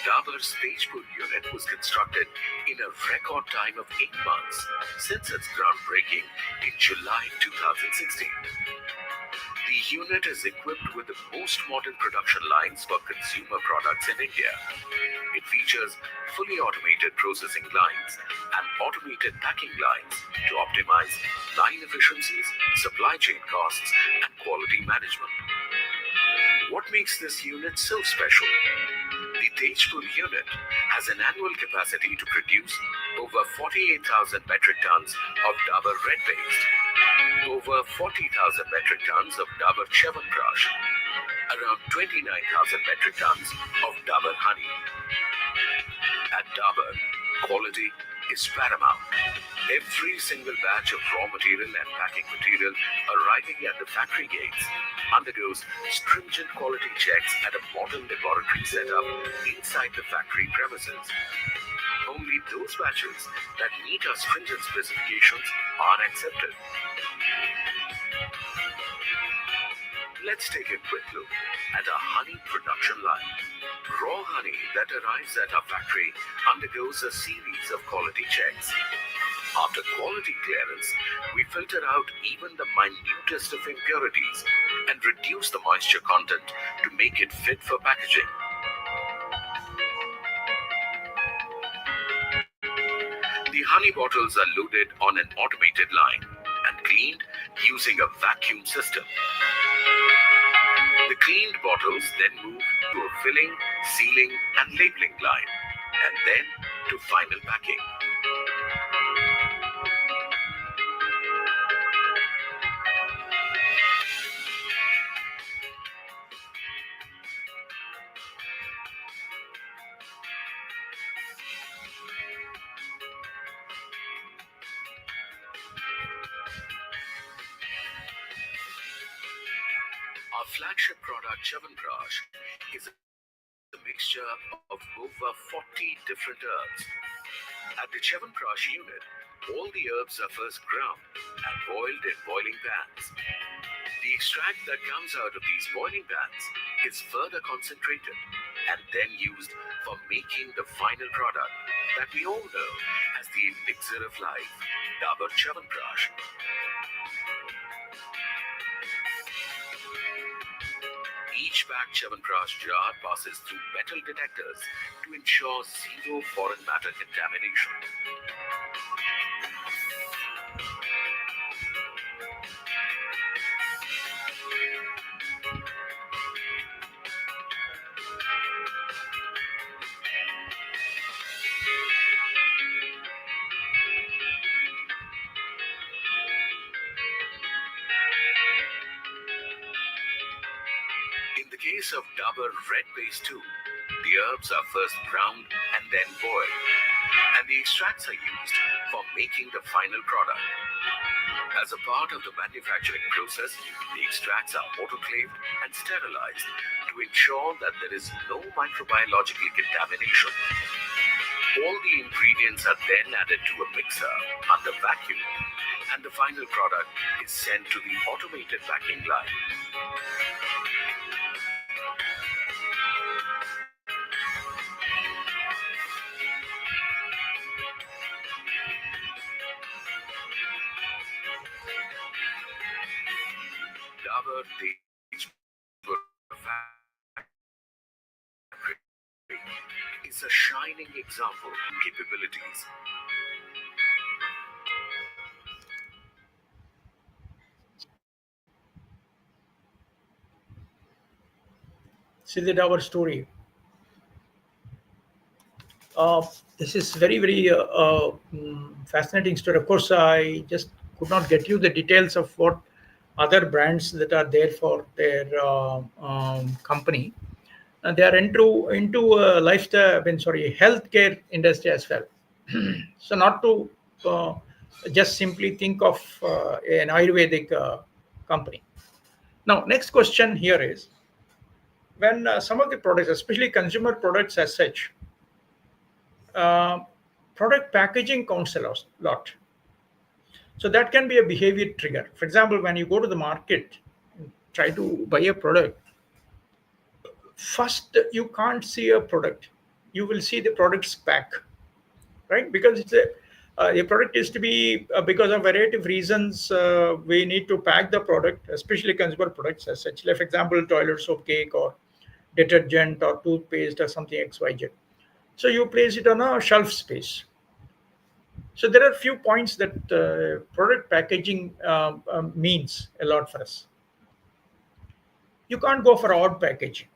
Dabur's Tejpur unit was constructed in a record time of 8 months since its groundbreaking in July 2016. The unit is equipped with the most modern production lines for consumer products in India. It features fully automated processing lines and automated packing lines to optimize line efficiencies, supply chain costs, and quality management. What makes this unit so special? The Tejpur unit has an annual capacity to produce over 48,000 metric tons of Dabur Red Paste, over 40,000 metric tons of Dabur Chavanprash, around 29,000 metric tons of Dabur Honey. At Dabur, quality is paramount. Every single batch of raw material and packing material arriving at the factory gates undergoes stringent quality checks at a modern laboratory setup inside the factory premises. Only those batches that meet our stringent specifications are accepted. Let's take a quick look at our honey production line. Raw honey that arrives at our factory undergoes a series of quality checks. After quality clearance, we filter out even the minutest of impurities and reduce the moisture content to make it fit for packaging. The honey bottles are loaded on an automated line and cleaned using a vacuum system. The cleaned bottles then move to a filling, sealing, and labeling line, and then to final packing. Our flagship product, Chyawanprash, is a mixture of over 40 different herbs. At the Chyawanprash unit, all the herbs are first ground and boiled in boiling pans. The extract that comes out of these boiling pans is further concentrated and then used for making the final product that we all know as the elixir of life, Dabur Chyawanprash. Each packed Chyawanprash jar passes through metal detectors to ensure zero foreign matter contamination. In the case of Dabur Red Paste 2, the herbs are first ground and then boiled, and the extracts are used for making the final product. As a part of the manufacturing process, the extracts are autoclaved and sterilized to ensure that there is no microbiological contamination. All the ingredients are then added to a mixer under vacuum, and the final product is sent to the automated packing line. Dabur Tejpur Factory is a shining example of capabilities. See that our story. This is very fascinating story. Of course, I just could not get you the details of what other brands that are there for their company. And they are into lifestyle. I mean, sorry, healthcare industry as well. So not to just simply think of an Ayurvedic company. Now, next question here is when some of the products, especially consumer products as such, uh, product packaging counts a lot. So that can be a behavior trigger. For example, when you go to the market and try to buy a product, first you can't see a product. You will see the product's pack, right? Because a product is to be because of variety of reasons we need to pack the product, especially consumer products as such. Like for example, toilet soap cake or detergent or toothpaste or something XYZ. So you place it on a shelf space. So there are few points that product packaging means a lot for us. You can't go for odd packaging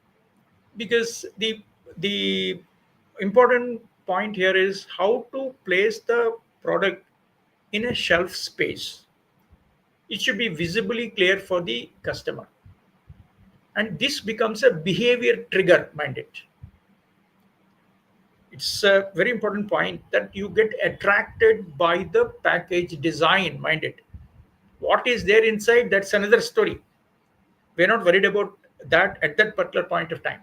because the important point here is how to place the product in a shelf space. It should be visibly clear for the customer, and this becomes a behavior trigger mandate. It's a very important point that you get attracted by the package design minded. What is there inside, that's another story. We're not worried about that at that particular point of time.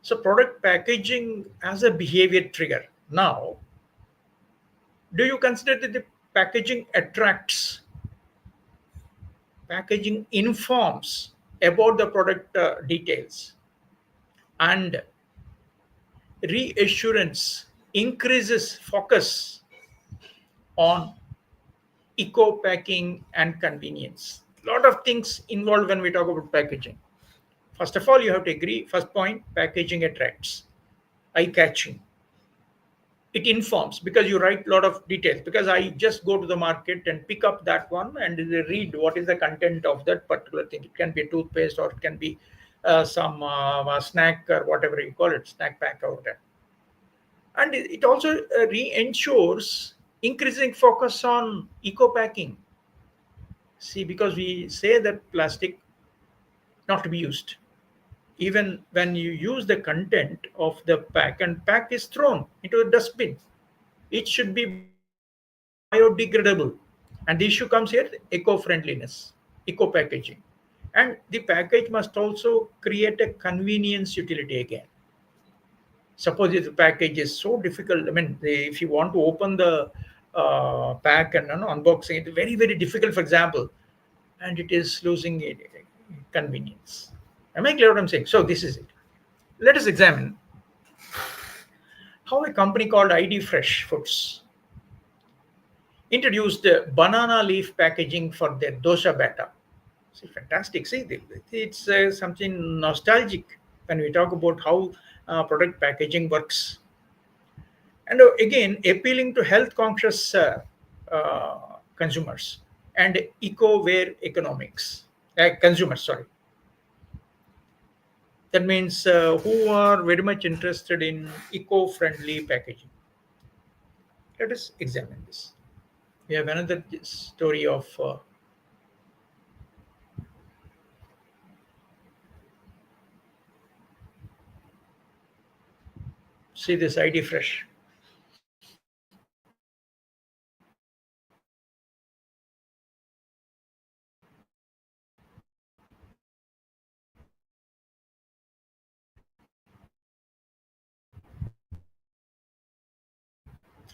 So product packaging as a behavior trigger. Now, do you consider that the packaging attracts, packaging informs about the product details, and reassurance increases focus on eco packing and convenience? A lot of things involved when we talk about packaging. First of all, you have to agree. First point, packaging attracts, eye catching. It informs because you write a lot of details. Because I just go to the market and pick up that one and read what is the content of that particular thing. It can be a toothpaste or it can be some snack or whatever you call it, snack pack or whatever. And it also re-ensures increasing focus on eco packing. See, because we say that plastic not to be used. Even when you use the content of the pack and pack is thrown into a dustbin, it should be biodegradable. And the issue comes here, eco-friendliness, eco-packaging. And the package must also create a convenience utility again. Suppose if the package is so difficult, I mean, if you want to open the pack and unboxing, it's very, very difficult, for example, and it is losing convenience. Am I clear what I'm saying? So this is it. Let us examine how a company called ID Fresh Foods introduced banana leaf packaging for their dosa batter. See, fantastic. See, it's something nostalgic when we talk about how product packaging works. And again, appealing to health conscious consumers and eco-aware economics consumers. Sorry, that means who are very much interested in eco-friendly packaging. Let us examine this. We have another story of see this ID Fresh.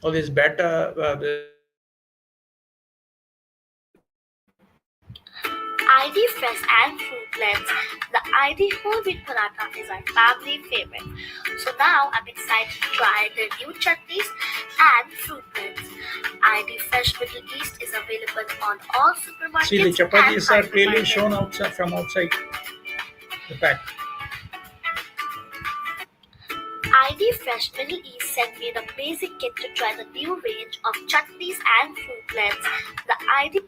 All this beta ID Fresh and Fruit Blends. The ID whole wheat paratha is our family favorite. So now I'm excited to try the new chutneys and fruit blends. ID Fresh Middle East is available on all supermarkets. see the chapatis and are clearly hypermarkets. shown outside from outside the pack. ID Fresh Middle East sent me an amazing kit to try the new range of chutneys and fruit blends. The ID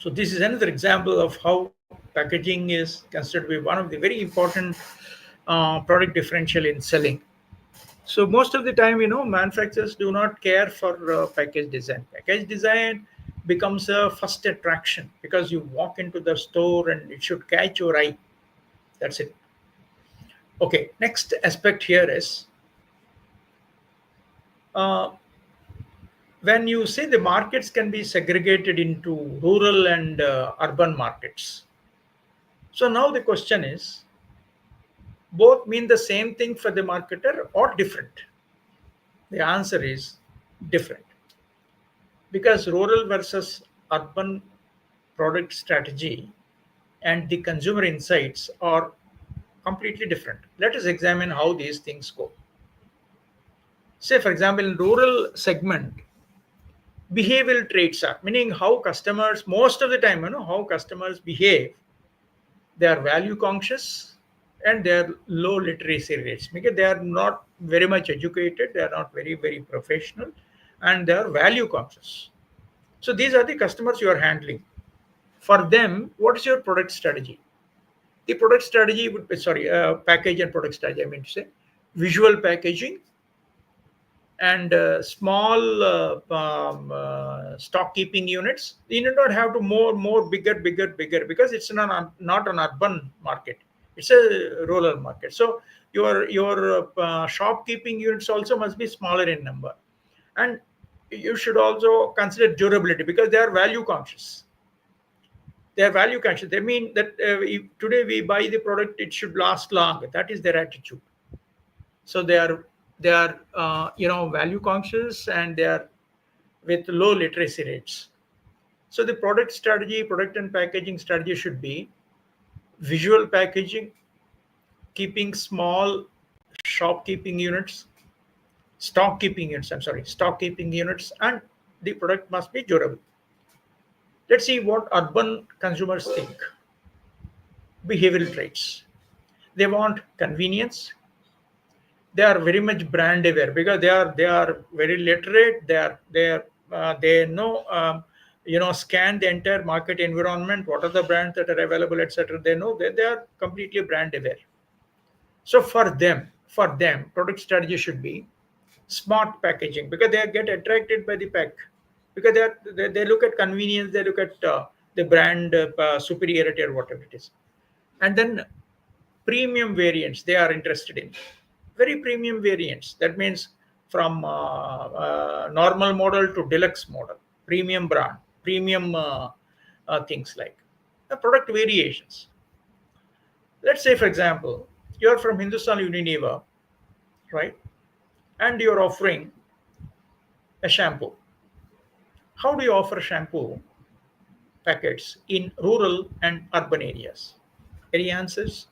So this is another example of how packaging is considered to be one of the very important product differential in selling. So most of the time, manufacturers do not care for package design. Package design becomes a first attraction because you walk into the store and it should catch your eye. That's it. Okay, next aspect here is uh, when you say the markets can be segregated into rural and urban markets. So now the question is, both mean the same thing for the marketer or different? The answer is different because rural versus urban product strategy and the consumer insights are completely different. Let us examine how these things go. Say, for example, in rural segment, behavioral traits are meaning how customers most of the time, how customers behave. They are value conscious and they are low literacy rates because they are not very much educated, they are not very, very professional, and they are value conscious. So these are the customers you are handling. For them, what is your product strategy? The product strategy would be, sorry, package and product strategy, I mean to say, visual packaging and small stock keeping units. You do not have to more bigger because it's not an urban market. It's a rural market. So your shopkeeping units also must be smaller in number, and you should also consider durability because they are value conscious. They are value conscious. They mean that if today we buy the product, it should last long. That is their attitude. So they are value conscious and they are with low literacy rates. So the product and packaging strategy should be visual packaging, keeping small shopkeeping units, stock keeping units, and the product must be durable. Let's see what urban consumers think. Behavioral traits. They want convenience. They are very much brand aware because they are very literate. They know scan the entire market environment. What are the brands that are available, etc. They know that they are completely brand aware. So for them, product strategy should be smart packaging because they get attracted by the pack because they look at convenience, they look at the brand superiority or whatever it is. And then premium variants they are interested in, very premium variants. That means from normal model to deluxe model, premium brand, premium things like product variations. Let's say, for example, you're from Hindustan Unilever, right? And you're offering a shampoo. How do you offer shampoo packets in rural and urban areas? Any answers?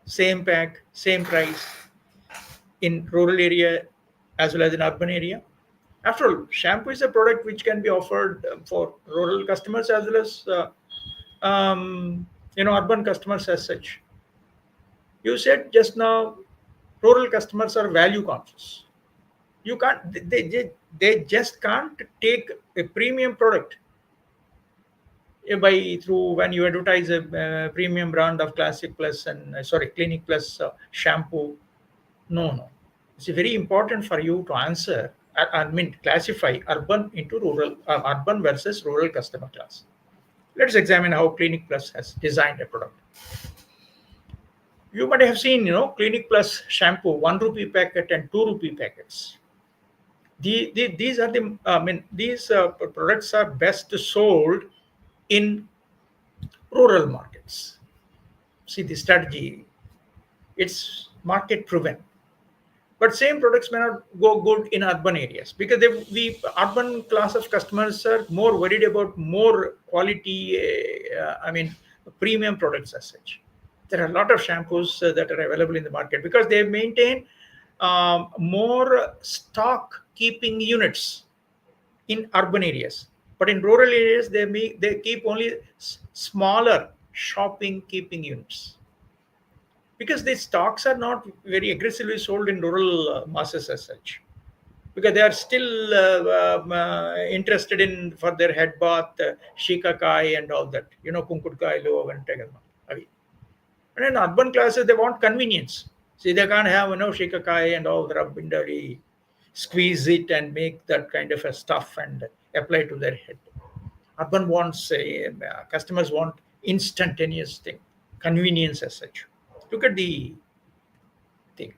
Same pack, same price in rural area as well as in urban area. After all, shampoo is a product which can be offered for rural customers as well as urban customers as such. You said just now, rural customers are value conscious. You can't. They just can't take a premium product by through when you advertise a premium brand of Classic Plus and Clinic Plus shampoo. No. It's very important for you to answer. I mean, classify urban into rural, urban versus rural customer class. Let's examine how Clinic Plus has designed a product. You might have seen, Clinic Plus shampoo, 1 rupee packet and 2 rupee packets. These are the, these products are best sold in rural markets. See the strategy, it's market proven. But same products may not go good in urban areas because the urban class of customers are more worried about more quality, premium products as such. There are a lot of shampoos that are available in the market because they maintain more stock keeping units in urban areas. But in rural areas, they keep only smaller shopping keeping units because the stocks are not very aggressively sold in rural masses as such, because they are still interested in for their head bath, shikakai and all that, kunkudkai lo and tegalma. And in urban classes, they want convenience. See, they can't have shikakai and all the rub indali, squeeze it and make that kind of a stuff and apply to their head. Urban wants customers want instantaneous thing, convenience as such. Look at the thing.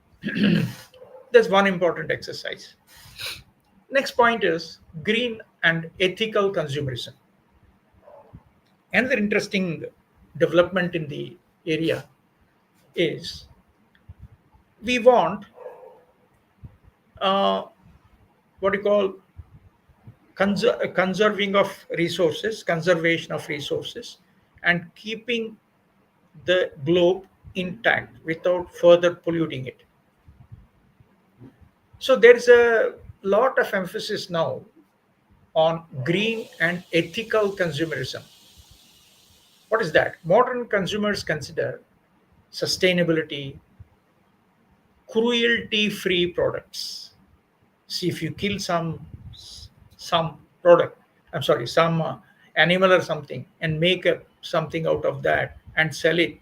That's one important exercise. Next point is green and ethical consumerism. Another interesting development in the area is we want what you call conserving of resources, conservation of resources, and keeping the globe intact without further polluting it. So there is a lot of emphasis now on green and ethical consumerism. What is that? Modern consumers consider sustainability, cruelty-free products. See, if you kill some product, some animal or something, and make something out of that and sell it,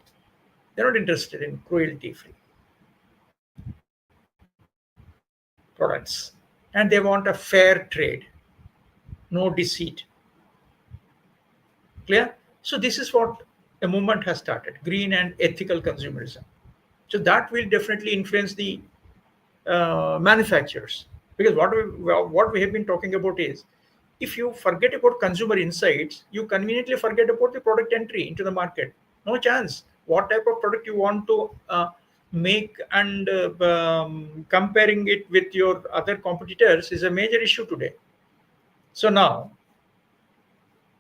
they're not interested in cruelty-free products, and they want a fair trade, no deceit. Clear? So this is what a movement has started: green and ethical consumerism. So that will definitely influence the manufacturers, because what we have been talking about is, if you forget about consumer insights, you conveniently forget about the product entry into the market. No chance. What type of product you want to make, and comparing it with your other competitors is a major issue today. So now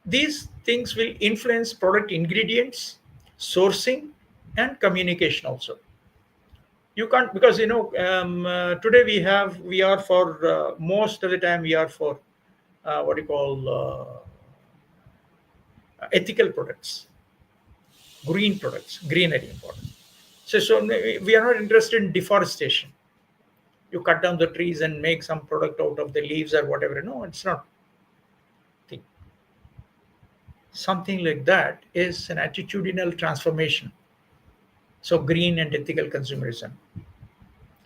these things will influence product ingredients, sourcing, and communication also. You can't, because today we are for most of the time we are for what you call ethical products, green products, greenery important. So we are not interested in deforestation. You cut down the trees and make some product out of the leaves or whatever. No, it's not. Something like that is an attitudinal transformation. So green and ethical consumerism,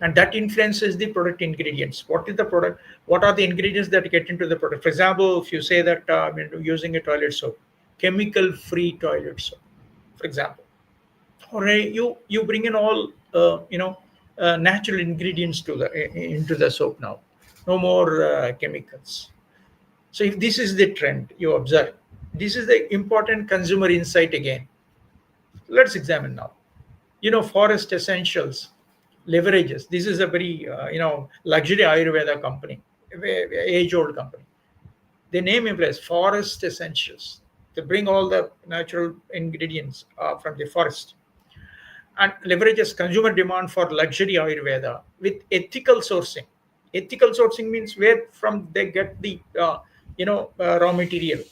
and that influences the product ingredients. What is the product? What are the ingredients that get into the product? For example, if you say that using a toilet soap, chemical-free toilet soap, for example, or you bring in all natural ingredients to the into the soap now, no more chemicals. So if this is the trend you observe, This is the important consumer insight again. Let's examine now. Forest Essentials leverages. This is a very luxury Ayurveda company, age-old company. The name implies forest essentials. They bring all the natural ingredients from the forest and leverages consumer demand for luxury Ayurveda with ethical sourcing. Ethical sourcing means where from they get the raw material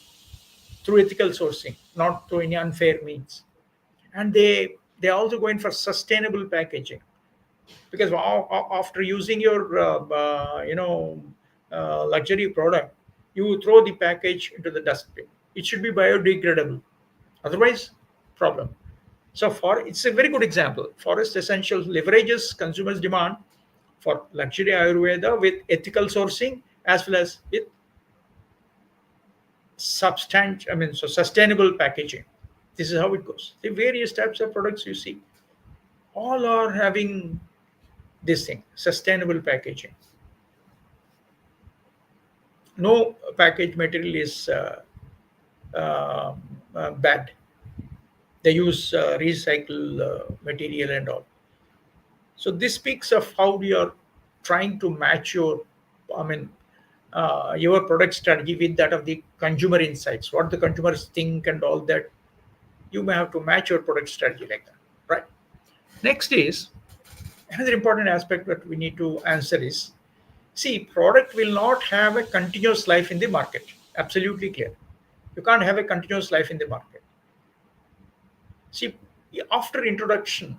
through ethical sourcing, not through any unfair means. And they also going for sustainable packaging because after using your luxury product, you throw the package into the dustbin. It should be biodegradable, otherwise problem. So for it's a very good example. Forest Essentials leverages consumers demand for luxury ayurveda with ethical sourcing as well as with sustainable packaging. This is how it goes. The various types of products you see all are having this thing, sustainable packaging. No package material is bad. They use recycle material and all. So this speaks of how you are trying to match I mean, your product strategy with that of the consumer insights, what the consumers think and all that. You may have to match your product strategy like that, right? Next is another important aspect that we need to answer is, see, product will not have a continuous life in the market. Absolutely clear. You can't have a continuous life in the market. See, after introduction,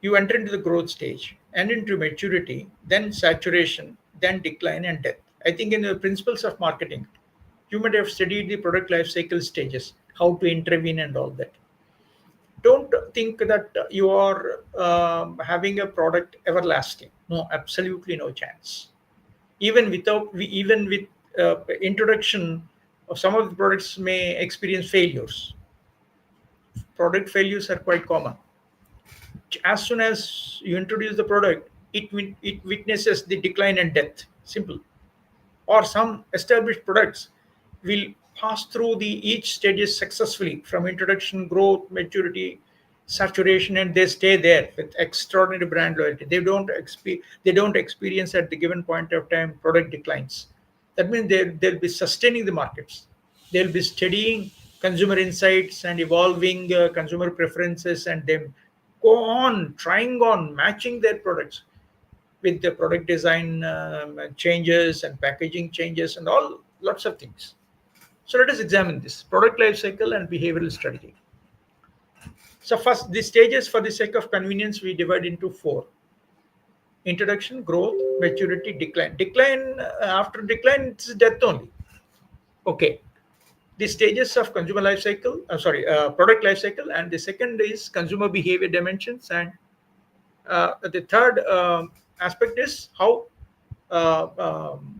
you enter into the growth stage and into maturity, then saturation, then decline and death. I think in the principles of marketing, you might have studied the product life cycle stages, how to intervene and all that. Don't think that you are having a product everlasting. No, absolutely no chance. Even with introduction of some of the products may experience failures. Product failures are quite common. As soon as you introduce the product, it witnesses the decline and death. Simple. Or some established products will pass through the each stages successfully from introduction, growth, maturity, saturation, and they stay there with extraordinary brand loyalty. They don't experience at the given point of time product declines. That means they'll be sustaining the markets. They'll be studying consumer insights and evolving consumer preferences, and then go on trying on matching their products with the product design changes and packaging changes and all lots of things. So let us examine this product life cycle and behavioral strategy. So first, the stages for the sake of convenience we divide into four: introduction, growth, maturity, decline. Decline after decline it's death only. Okay. The stages of consumer life cycle, product life cycle, and the second is consumer behavior dimensions, and the third aspect is how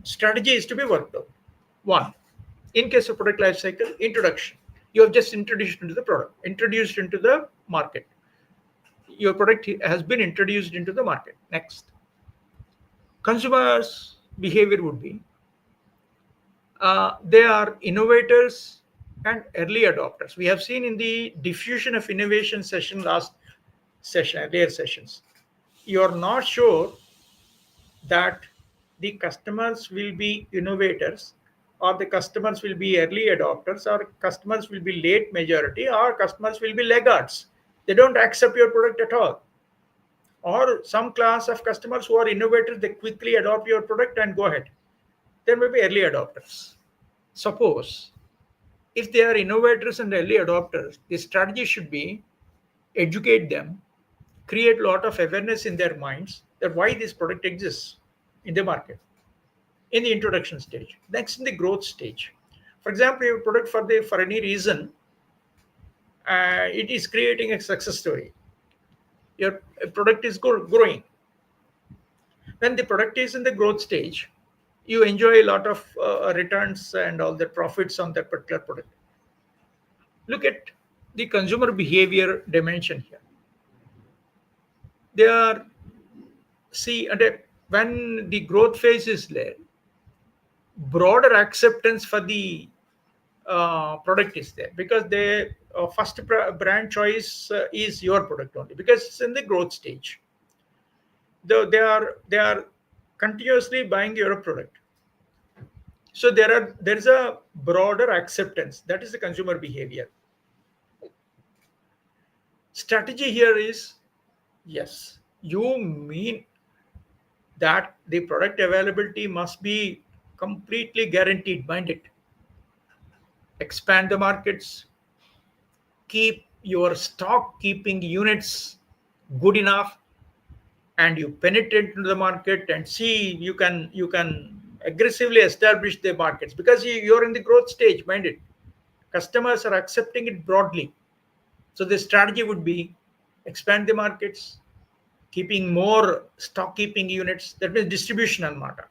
strategy is to be worked out. One, in case of product life cycle, introduction. You have just introduced into the product, introduced into the market. Your product has been introduced into the market. Next, consumers' behavior would be they are innovators and early adopters. We have seen in the diffusion of innovation session earlier sessions. You are not sure that the customers will be innovators or the customers will be early adopters or customers will be late majority or customers will be laggards. They don't accept your product at all. Or some class of customers who are innovators, they quickly adopt your product and go ahead. There may be early adopters. Suppose if they are innovators and early adopters, the strategy should be educate them, create a lot of awareness in their minds that why this product exists in the market in the introduction stage. Next, in the growth stage. For example, your product for any reason, it is creating a success story. Your product is growing. When the product is in the growth stage, you enjoy a lot of returns and all the profits on that particular product. Look at the consumer behavior dimension here. They are when the growth phase is there, broader acceptance for the product is there, because the first brand choice is your product only, because it's in the growth stage. Though they are continuously buying your product. So there's a broader acceptance. That is the consumer behavior. Strategy here is, yes, you mean that the product availability must be completely guaranteed. Mind it. Expand the markets, keep your stock keeping units good enough, and you penetrate into the market and see, you can aggressively establish the markets, because you're in the growth stage. Mind it, customers are accepting it broadly. So the strategy would be expand the markets, keeping more stock keeping units, that means distribution and matter,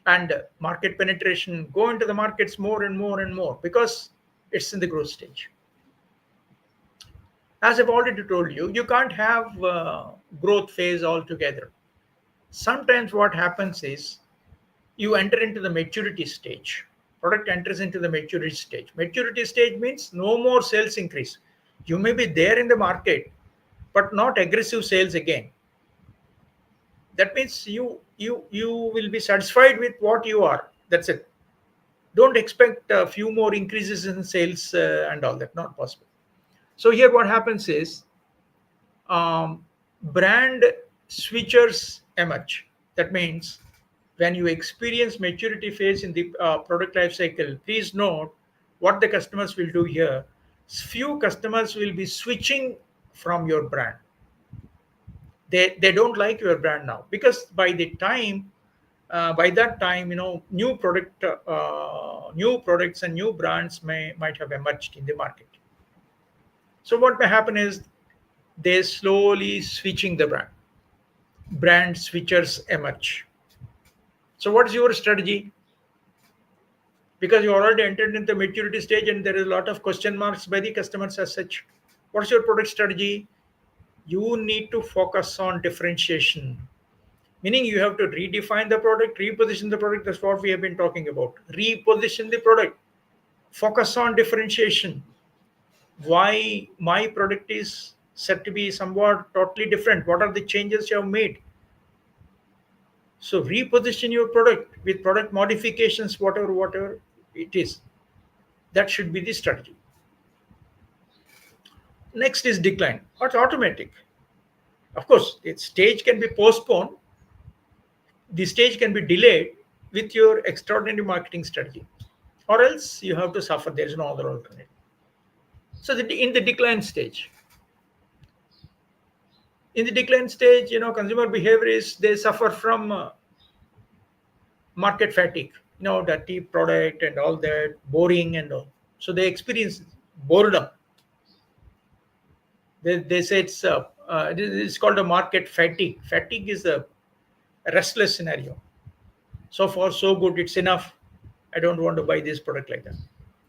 and market penetration, go into the markets more and more and more, because it's in the growth stage. As I've already told you, you can't have growth phase altogether. Sometimes what happens is you enter into the maturity stage. Product enters into the maturity stage. Maturity stage means no more sales increase. You may be there in the market, but not aggressive sales again. That means you will be satisfied with what you are. That's it. Don't expect a few more increases in sales and all that. Not possible. So here what happens is, brand switchers emerge. That means when you experience maturity phase in the product life cycle, please note what the customers will do here. Few customers will be switching from your brand. They don't like your brand now, because by that time, new products and new brands might have emerged in the market. So what may happen is they slowly switching the brand switchers emerge. So what is your strategy? Because you already entered in the maturity stage and there is a lot of question marks by the customers as such. What's your product strategy? You need to focus on differentiation, meaning you have to redefine the product, reposition the product. That's what we have been talking about. Reposition the product, focus on differentiation. Why my product is said to be somewhat totally different? What are the changes you have made? So reposition your product with product modifications, whatever it is. That should be the strategy. Next is decline. What's automatic? Of course, the stage can be postponed, the stage can be delayed with your extraordinary marketing strategy, or else you have to suffer. There is no other alternative. So in the decline stage, consumer behavior is they suffer from market fatigue. Dirty product and all that, boring and all. So they experience boredom. They say it's called a market fatigue. Fatigue is a restless scenario. So far, so good. It's enough. I don't want to buy this product, like that.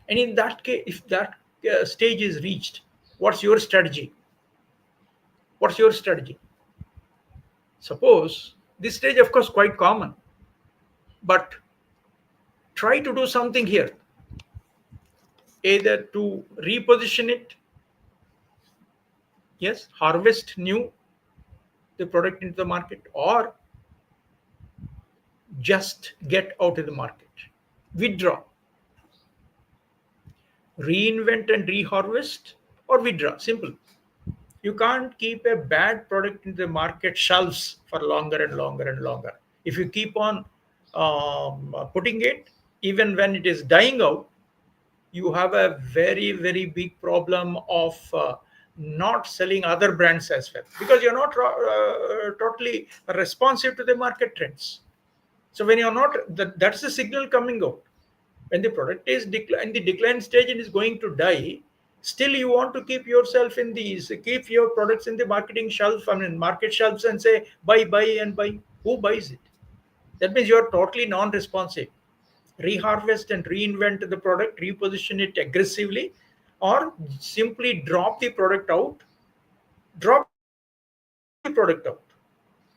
And in that case, if that stage is reached, what's your strategy? What's your strategy? Suppose this stage, of course, quite common, but try to do something here. Either to reposition it, yes, harvest new the product into the market, or just get out of the market, withdraw, reinvent and reharvest, or withdraw. Simple. You can't keep a bad product in the market shelves for longer and longer and longer. If you keep on putting it, even when it is dying out, you have a very, very big problem of not selling other brands as well, because you're not totally responsive to the market trends. So when you're not, that's the signal coming out. When the product is in the decline stage and is going to die, still you want to keep yourself in these, keep your products in the market shelves, and say buy and buy. Who buys it? That means you're totally non-responsive. Reharvest and reinvent the product, reposition it aggressively, or simply drop the product out. Drop the product out.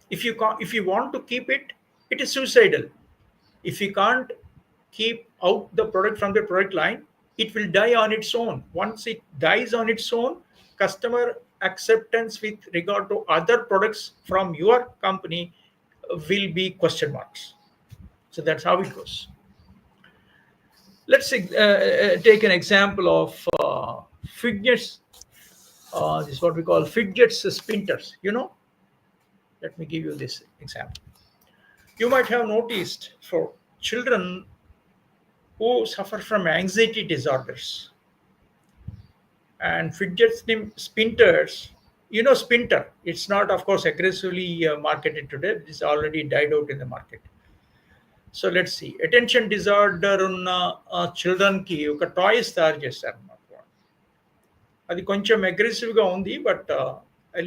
If you want to keep it, it is suicidal. If you can't keep out the product from the product line, it will die on its own. Once it dies on its own, customer acceptance with regard to other products from your company will be question marks. So that's how it goes. Let's take an example of fidgets. This is what we call fidgets spinners. Let me give you this example. You might have noticed for children who suffer from anxiety disorders and spinners. Spinter. It's not, of course, aggressively marketed today. It's already died out in the market. So let's see attention disorder ఉన్న చిల్డ్రన్కి ఒక toys తయారు చేశారు అన్నమాట. అది కొంచెం అగ్రెసివ్గా ఉంది, but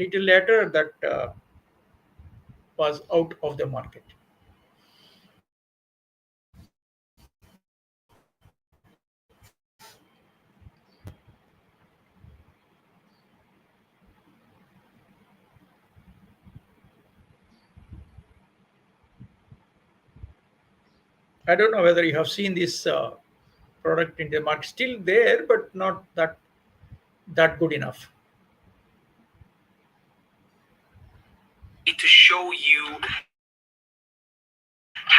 little later that was out of the market. I don't know whether you have seen this product in the market. Still there, but not that good enough. To show you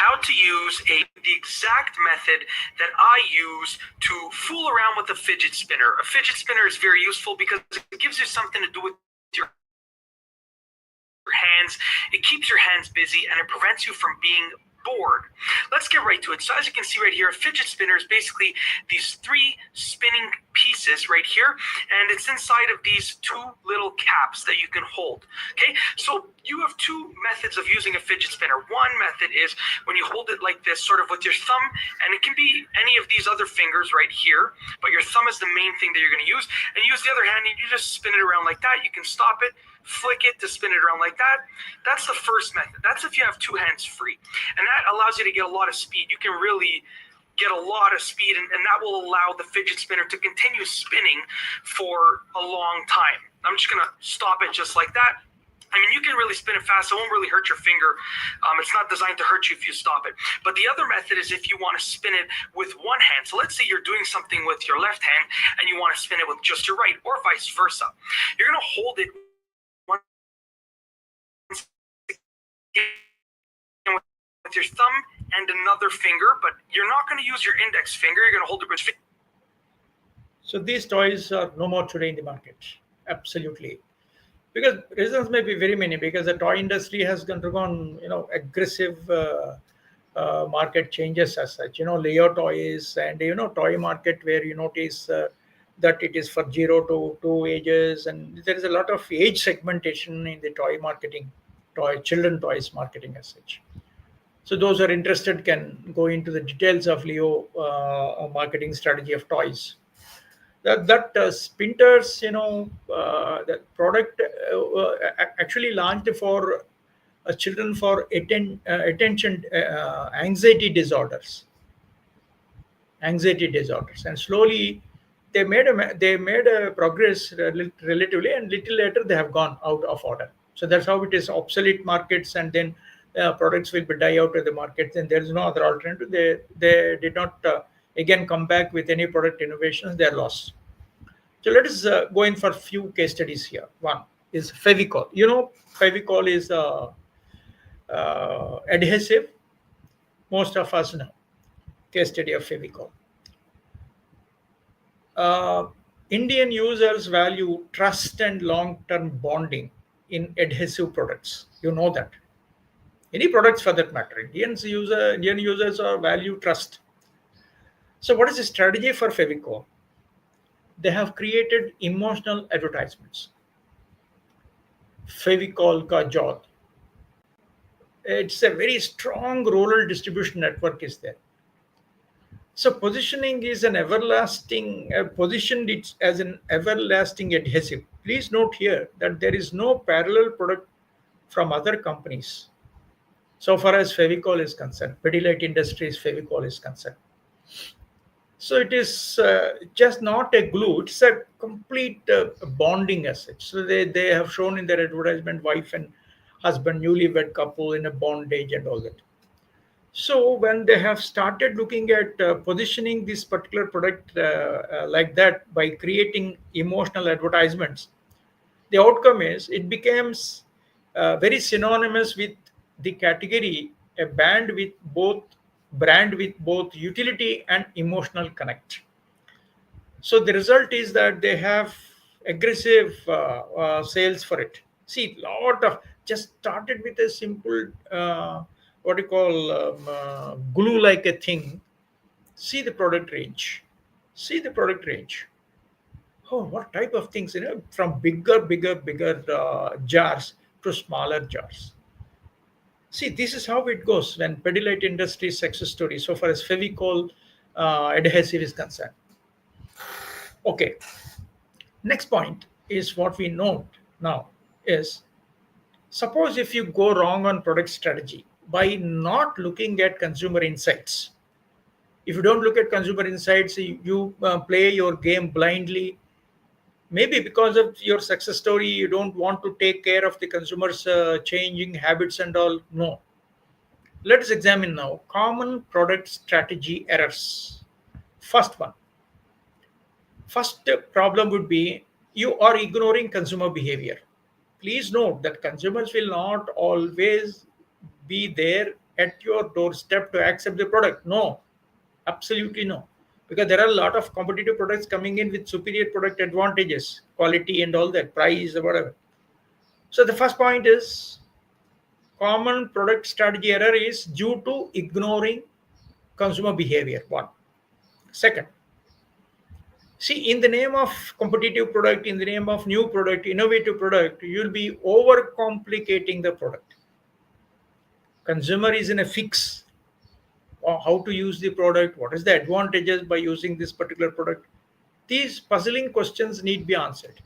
how to use the exact method that I use to fool around with a fidget spinner. A fidget spinner is very useful because it gives you something to do with your hands. It keeps your hands busy and it prevents you from being board. Let's get right to it. So as you can see right here, a fidget spinner is basically these 3 spinning pieces right here, and it's inside of these 2 little caps that you can hold. Okay, so you have 2 methods of using a fidget spinner. One method is when you hold it like this, sort of with your thumb, and it can be any of these other fingers right here, but your thumb is the main thing that you're going to use, and use the other hand and you just spin it around like that. You can stop it, flick it to spin it around like that. That's the first method. That's if you have 2 hands free, and that allows you to get a lot of speed. You can really get a lot of speed, and that will allow the fidget spinner to continue spinning for a long time. I'm just going to stop it just like that. I mean, you can really spin it fast. It won't really hurt your finger. It's not designed to hurt you if you stop it. But the other method is if you want to spin it with one hand. So let's say you're doing something with your left hand and you want to spin it with just your right, or vice versa. You're going to hold it once again with your thumb and another finger, but you're not going to use your index finger. You're going to hold it with your finger. So these toys are no more today in the market. Absolutely. Because reasons may be very many, because the toy industry has undergone aggressive market changes as such. Leo toys and toy market where you notice that it is for 0 to 2 ages, and there is a lot of age segmentation in the toy marketing, children toys marketing as such. So those who are interested can go into the details of Leo marketing strategy of toys. That Spinters, that product actually launched for children for attention anxiety disorders, and slowly they made a progress relatively, and little later they have gone out of order. So that's how it is. Obsolete markets, and then products will be die out of the market, and there is no other alternative. They did not again come back with any product innovations. They are lost. So let us go in for a few case studies here. One is Fevicol. Fevicol is adhesive. Most of us know. Case study of Fevicol. Indian users value trust and long-term bonding in adhesive products. You know that. Any products for that matter. Indian users value trust. So what is the strategy for Fevicol? They have created emotional advertisements. Fevicol ka Jod. It's a very strong rural distribution network is there. So positioning is positioned it as an everlasting adhesive. Please note here that there is no parallel product from other companies so far as Fevicol is concerned. Pidilite Industries Fevicol is concerned. So it is just not a glue, it's a complete bonding as such. So they have shown in their advertisement wife and husband, newlywed couple in a bondage and all that. So when they have started looking at positioning this particular product like that by creating emotional advertisements, the outcome is it becomes very synonymous with the category, a brand with both utility and emotional connect. So the result is that they have aggressive sales for it. See, lot of just started with a simple what you call glue like a thing. See the product range. See the product range. Oh, what type of things? From bigger jars to smaller jars. See, this is how it goes when Pedialyte Industries success story so far as Fevicol adhesive is concerned. Okay, next point is what we note now is suppose if you go wrong on product strategy by not looking at consumer insights. If you don't look at consumer insights, you play your game blindly. Maybe because of your success story, you don't want to take care of the consumers' changing habits and all. No. Let us examine now common product strategy errors. First one. First problem would be you are ignoring consumer behavior. Please note that consumers will not always be there at your doorstep to accept the product. No, absolutely no. Because there are a lot of competitive products coming in with superior product advantages, quality and all that, price or whatever. So the first point is common product strategy error is due to ignoring consumer behavior. One. Second, see, in the name of competitive product, in the name of new product, innovative product, you'll be overcomplicating the product. Consumer is in a fix on how to use the product, what is the advantages by using this particular product. These puzzling questions need be answered.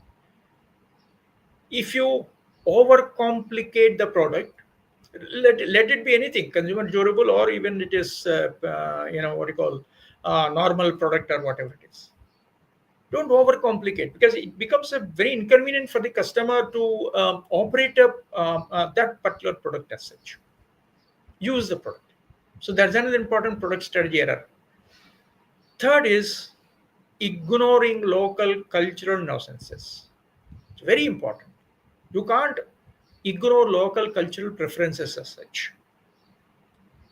If you overcomplicate the product, let it be anything, consumer durable or even it is what you call normal product or whatever it is. Don't overcomplicate because it becomes a very inconvenient for the customer to operate that particular product as such. Use the product. So that's another important product strategy error. Third is ignoring local cultural nuances. It's very important. You can't ignore local cultural preferences as such.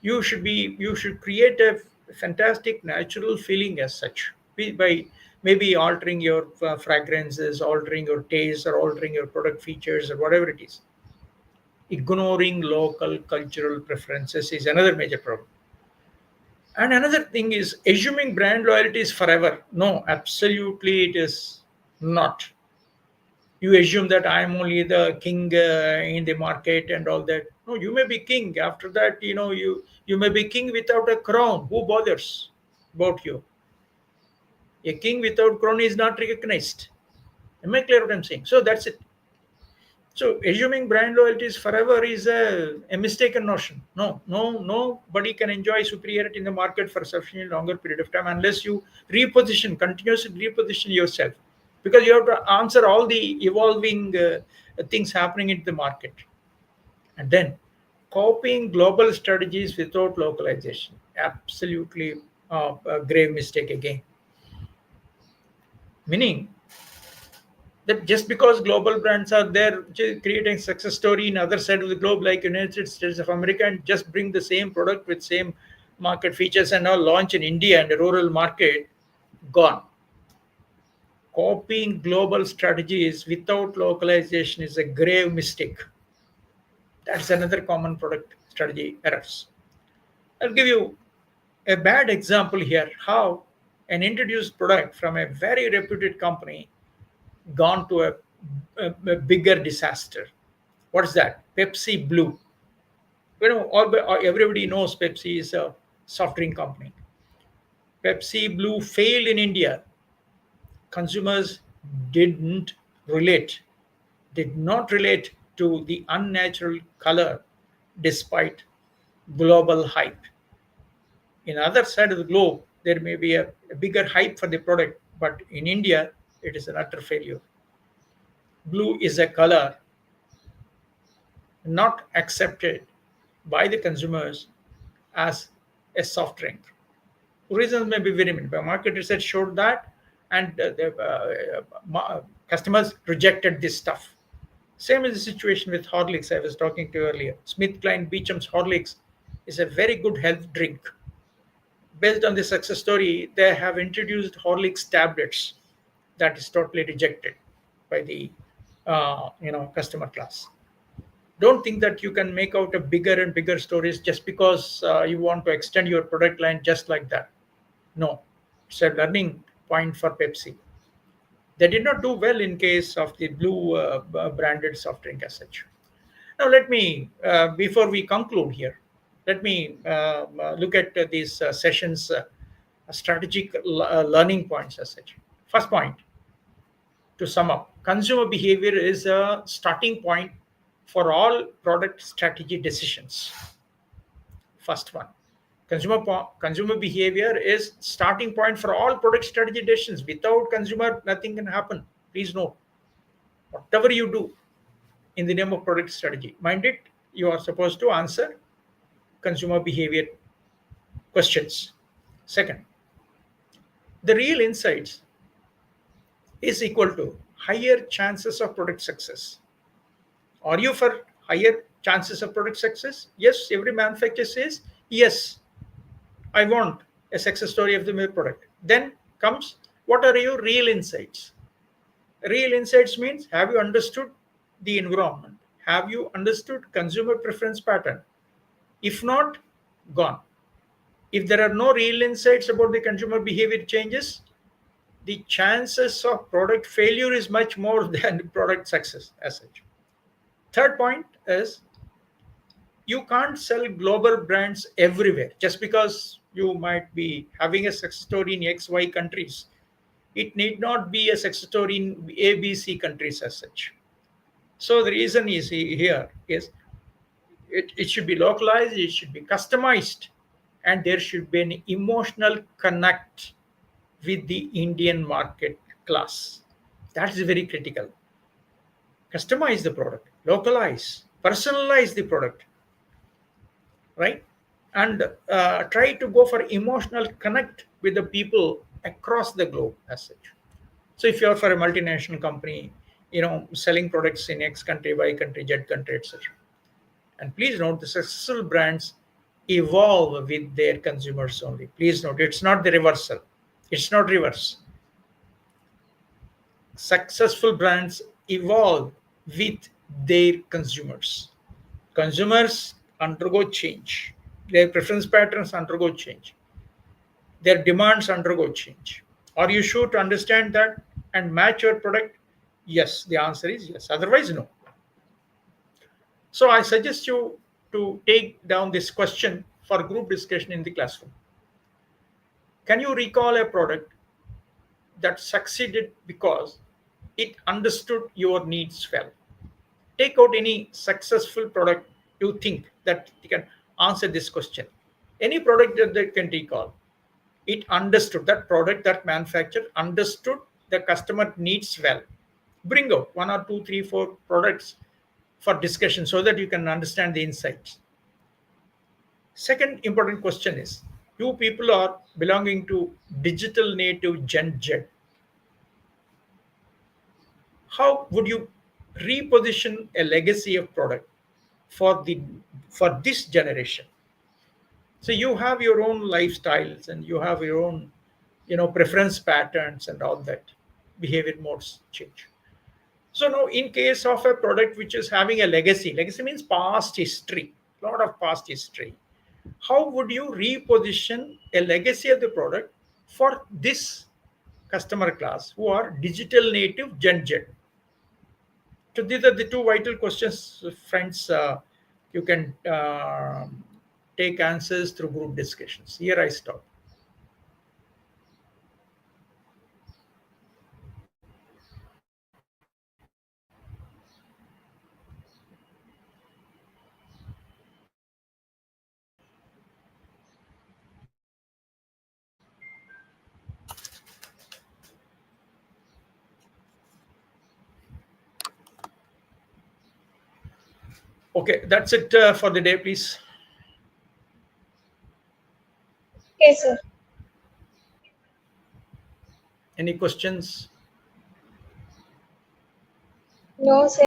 You should create a fantastic natural feeling as such by maybe altering your fragrances, altering your taste, or altering your product features or whatever it is. Ignoring local cultural preferences is another major problem. And another thing is assuming brand loyalty is forever. No, absolutely it is not. You assume that I am only the king in the market and all that. No, you may be king. After that, you may be king without a crown. Who bothers about you? A king without crown is not recognized. Am I clear what I'm saying? So that's it. So assuming brand loyalty is forever is a mistaken notion. No, no, nobody can enjoy superiority in the market for a sufficiently longer period of time unless you continuously reposition yourself. Because you have to answer all the evolving things happening in the market. And then copying global strategies without localization. Absolutely a grave mistake again. Meaning that just because global brands are there creating success story in other side of the globe like United States of America and just bring the same product with same market features and now launch in India and a rural market, gone. Copying global strategies without localization is a grave mistake. That's another common product strategy errors. I'll give you a bad example here how an introduced product from a very reputed company gone to a bigger disaster. What's that? Pepsi Blue. Everybody knows Pepsi is a soft drink company. Pepsi Blue failed in India. Consumers didn't relate, did not relate to the unnatural color despite global hype. In other side of the globe, there may be a bigger hype for the product, but in India, it is an utter failure. Blue is a color not accepted by the consumers as a soft drink. Reasons may be very many, but market research showed that, and customers rejected this stuff. Same is the situation with Horlicks. I was talking to you earlier. Smith Klein Beecham's Horlicks is a very good health drink. Based on the success story, they have introduced Horlicks tablets that is totally rejected by the customer class. Don't think that you can make out a bigger and bigger stories just because you want to extend your product line just like that. No, it's a learning point for Pepsi. They did not do well in case of the blue branded soft drink as such. Now, let me, before we conclude here, let me look at these sessions, strategic learning points as such. First point, to sum up, consumer behavior is a starting point for all product strategy decisions. First one, consumer behavior is starting point for all product strategy decisions. Without consumer, nothing can happen. Please note, whatever you do in the name of product strategy, mind it, you are supposed to answer consumer behavior questions. Second, the real insights is equal to higher chances of product success. Are you for higher chances of product success? Yes, every manufacturer says, yes, I want a success story of the milk product. Then comes, what are your real insights? Real insights means, have you understood the environment? Have you understood consumer preference pattern? If not, gone. If there are no real insights about the consumer behavior changes, the chances of product failure is much more than product success as such. Third point is, you can't sell global brands everywhere just because you might be having a success story in XY countries. It need not be a success story in ABC countries as such. So the reason is here is, it should be localized, it should be customized, and there should be an emotional connect with the Indian market class. That is very critical. Customize the product, localize, personalize the product, right? And try to go for emotional connect with the people across the globe as such. So if you're for a multinational company, selling products in X country, Y country, Z country, etc. And please note, the successful brands evolve with their consumers only. Please note, it's not the reversal. It's not reverse. Successful brands evolve with their consumers. Consumers undergo change. Their preference patterns undergo change. Their demands undergo change. Are you sure to understand that and match your product? Yes, the answer is yes. Otherwise, no. So I suggest you to take down this question for group discussion in the classroom. Can you recall a product that succeeded because it understood your needs well? Take out any successful product you think that you can answer this question. Any product that they can recall, it understood, that product, that manufacturer understood the customer needs well. Bring out one or two, three, four products for discussion so that you can understand the insights. Second important question is, you people are belonging to digital native Gen Z. How would you reposition a legacy of product for the for this generation? So you have your own lifestyles and you have your own preference patterns and all that. Behavior modes change. So now, in case of a product which is having a legacy means past history, lot of past history, how would you reposition a legacy of the product for this customer class who are digital native Gen Z? So these are the two vital questions, friends. You can take answers through group discussions. Here I stop. Okay, that's it for the day, please. Okay, sir. Any questions? No, sir.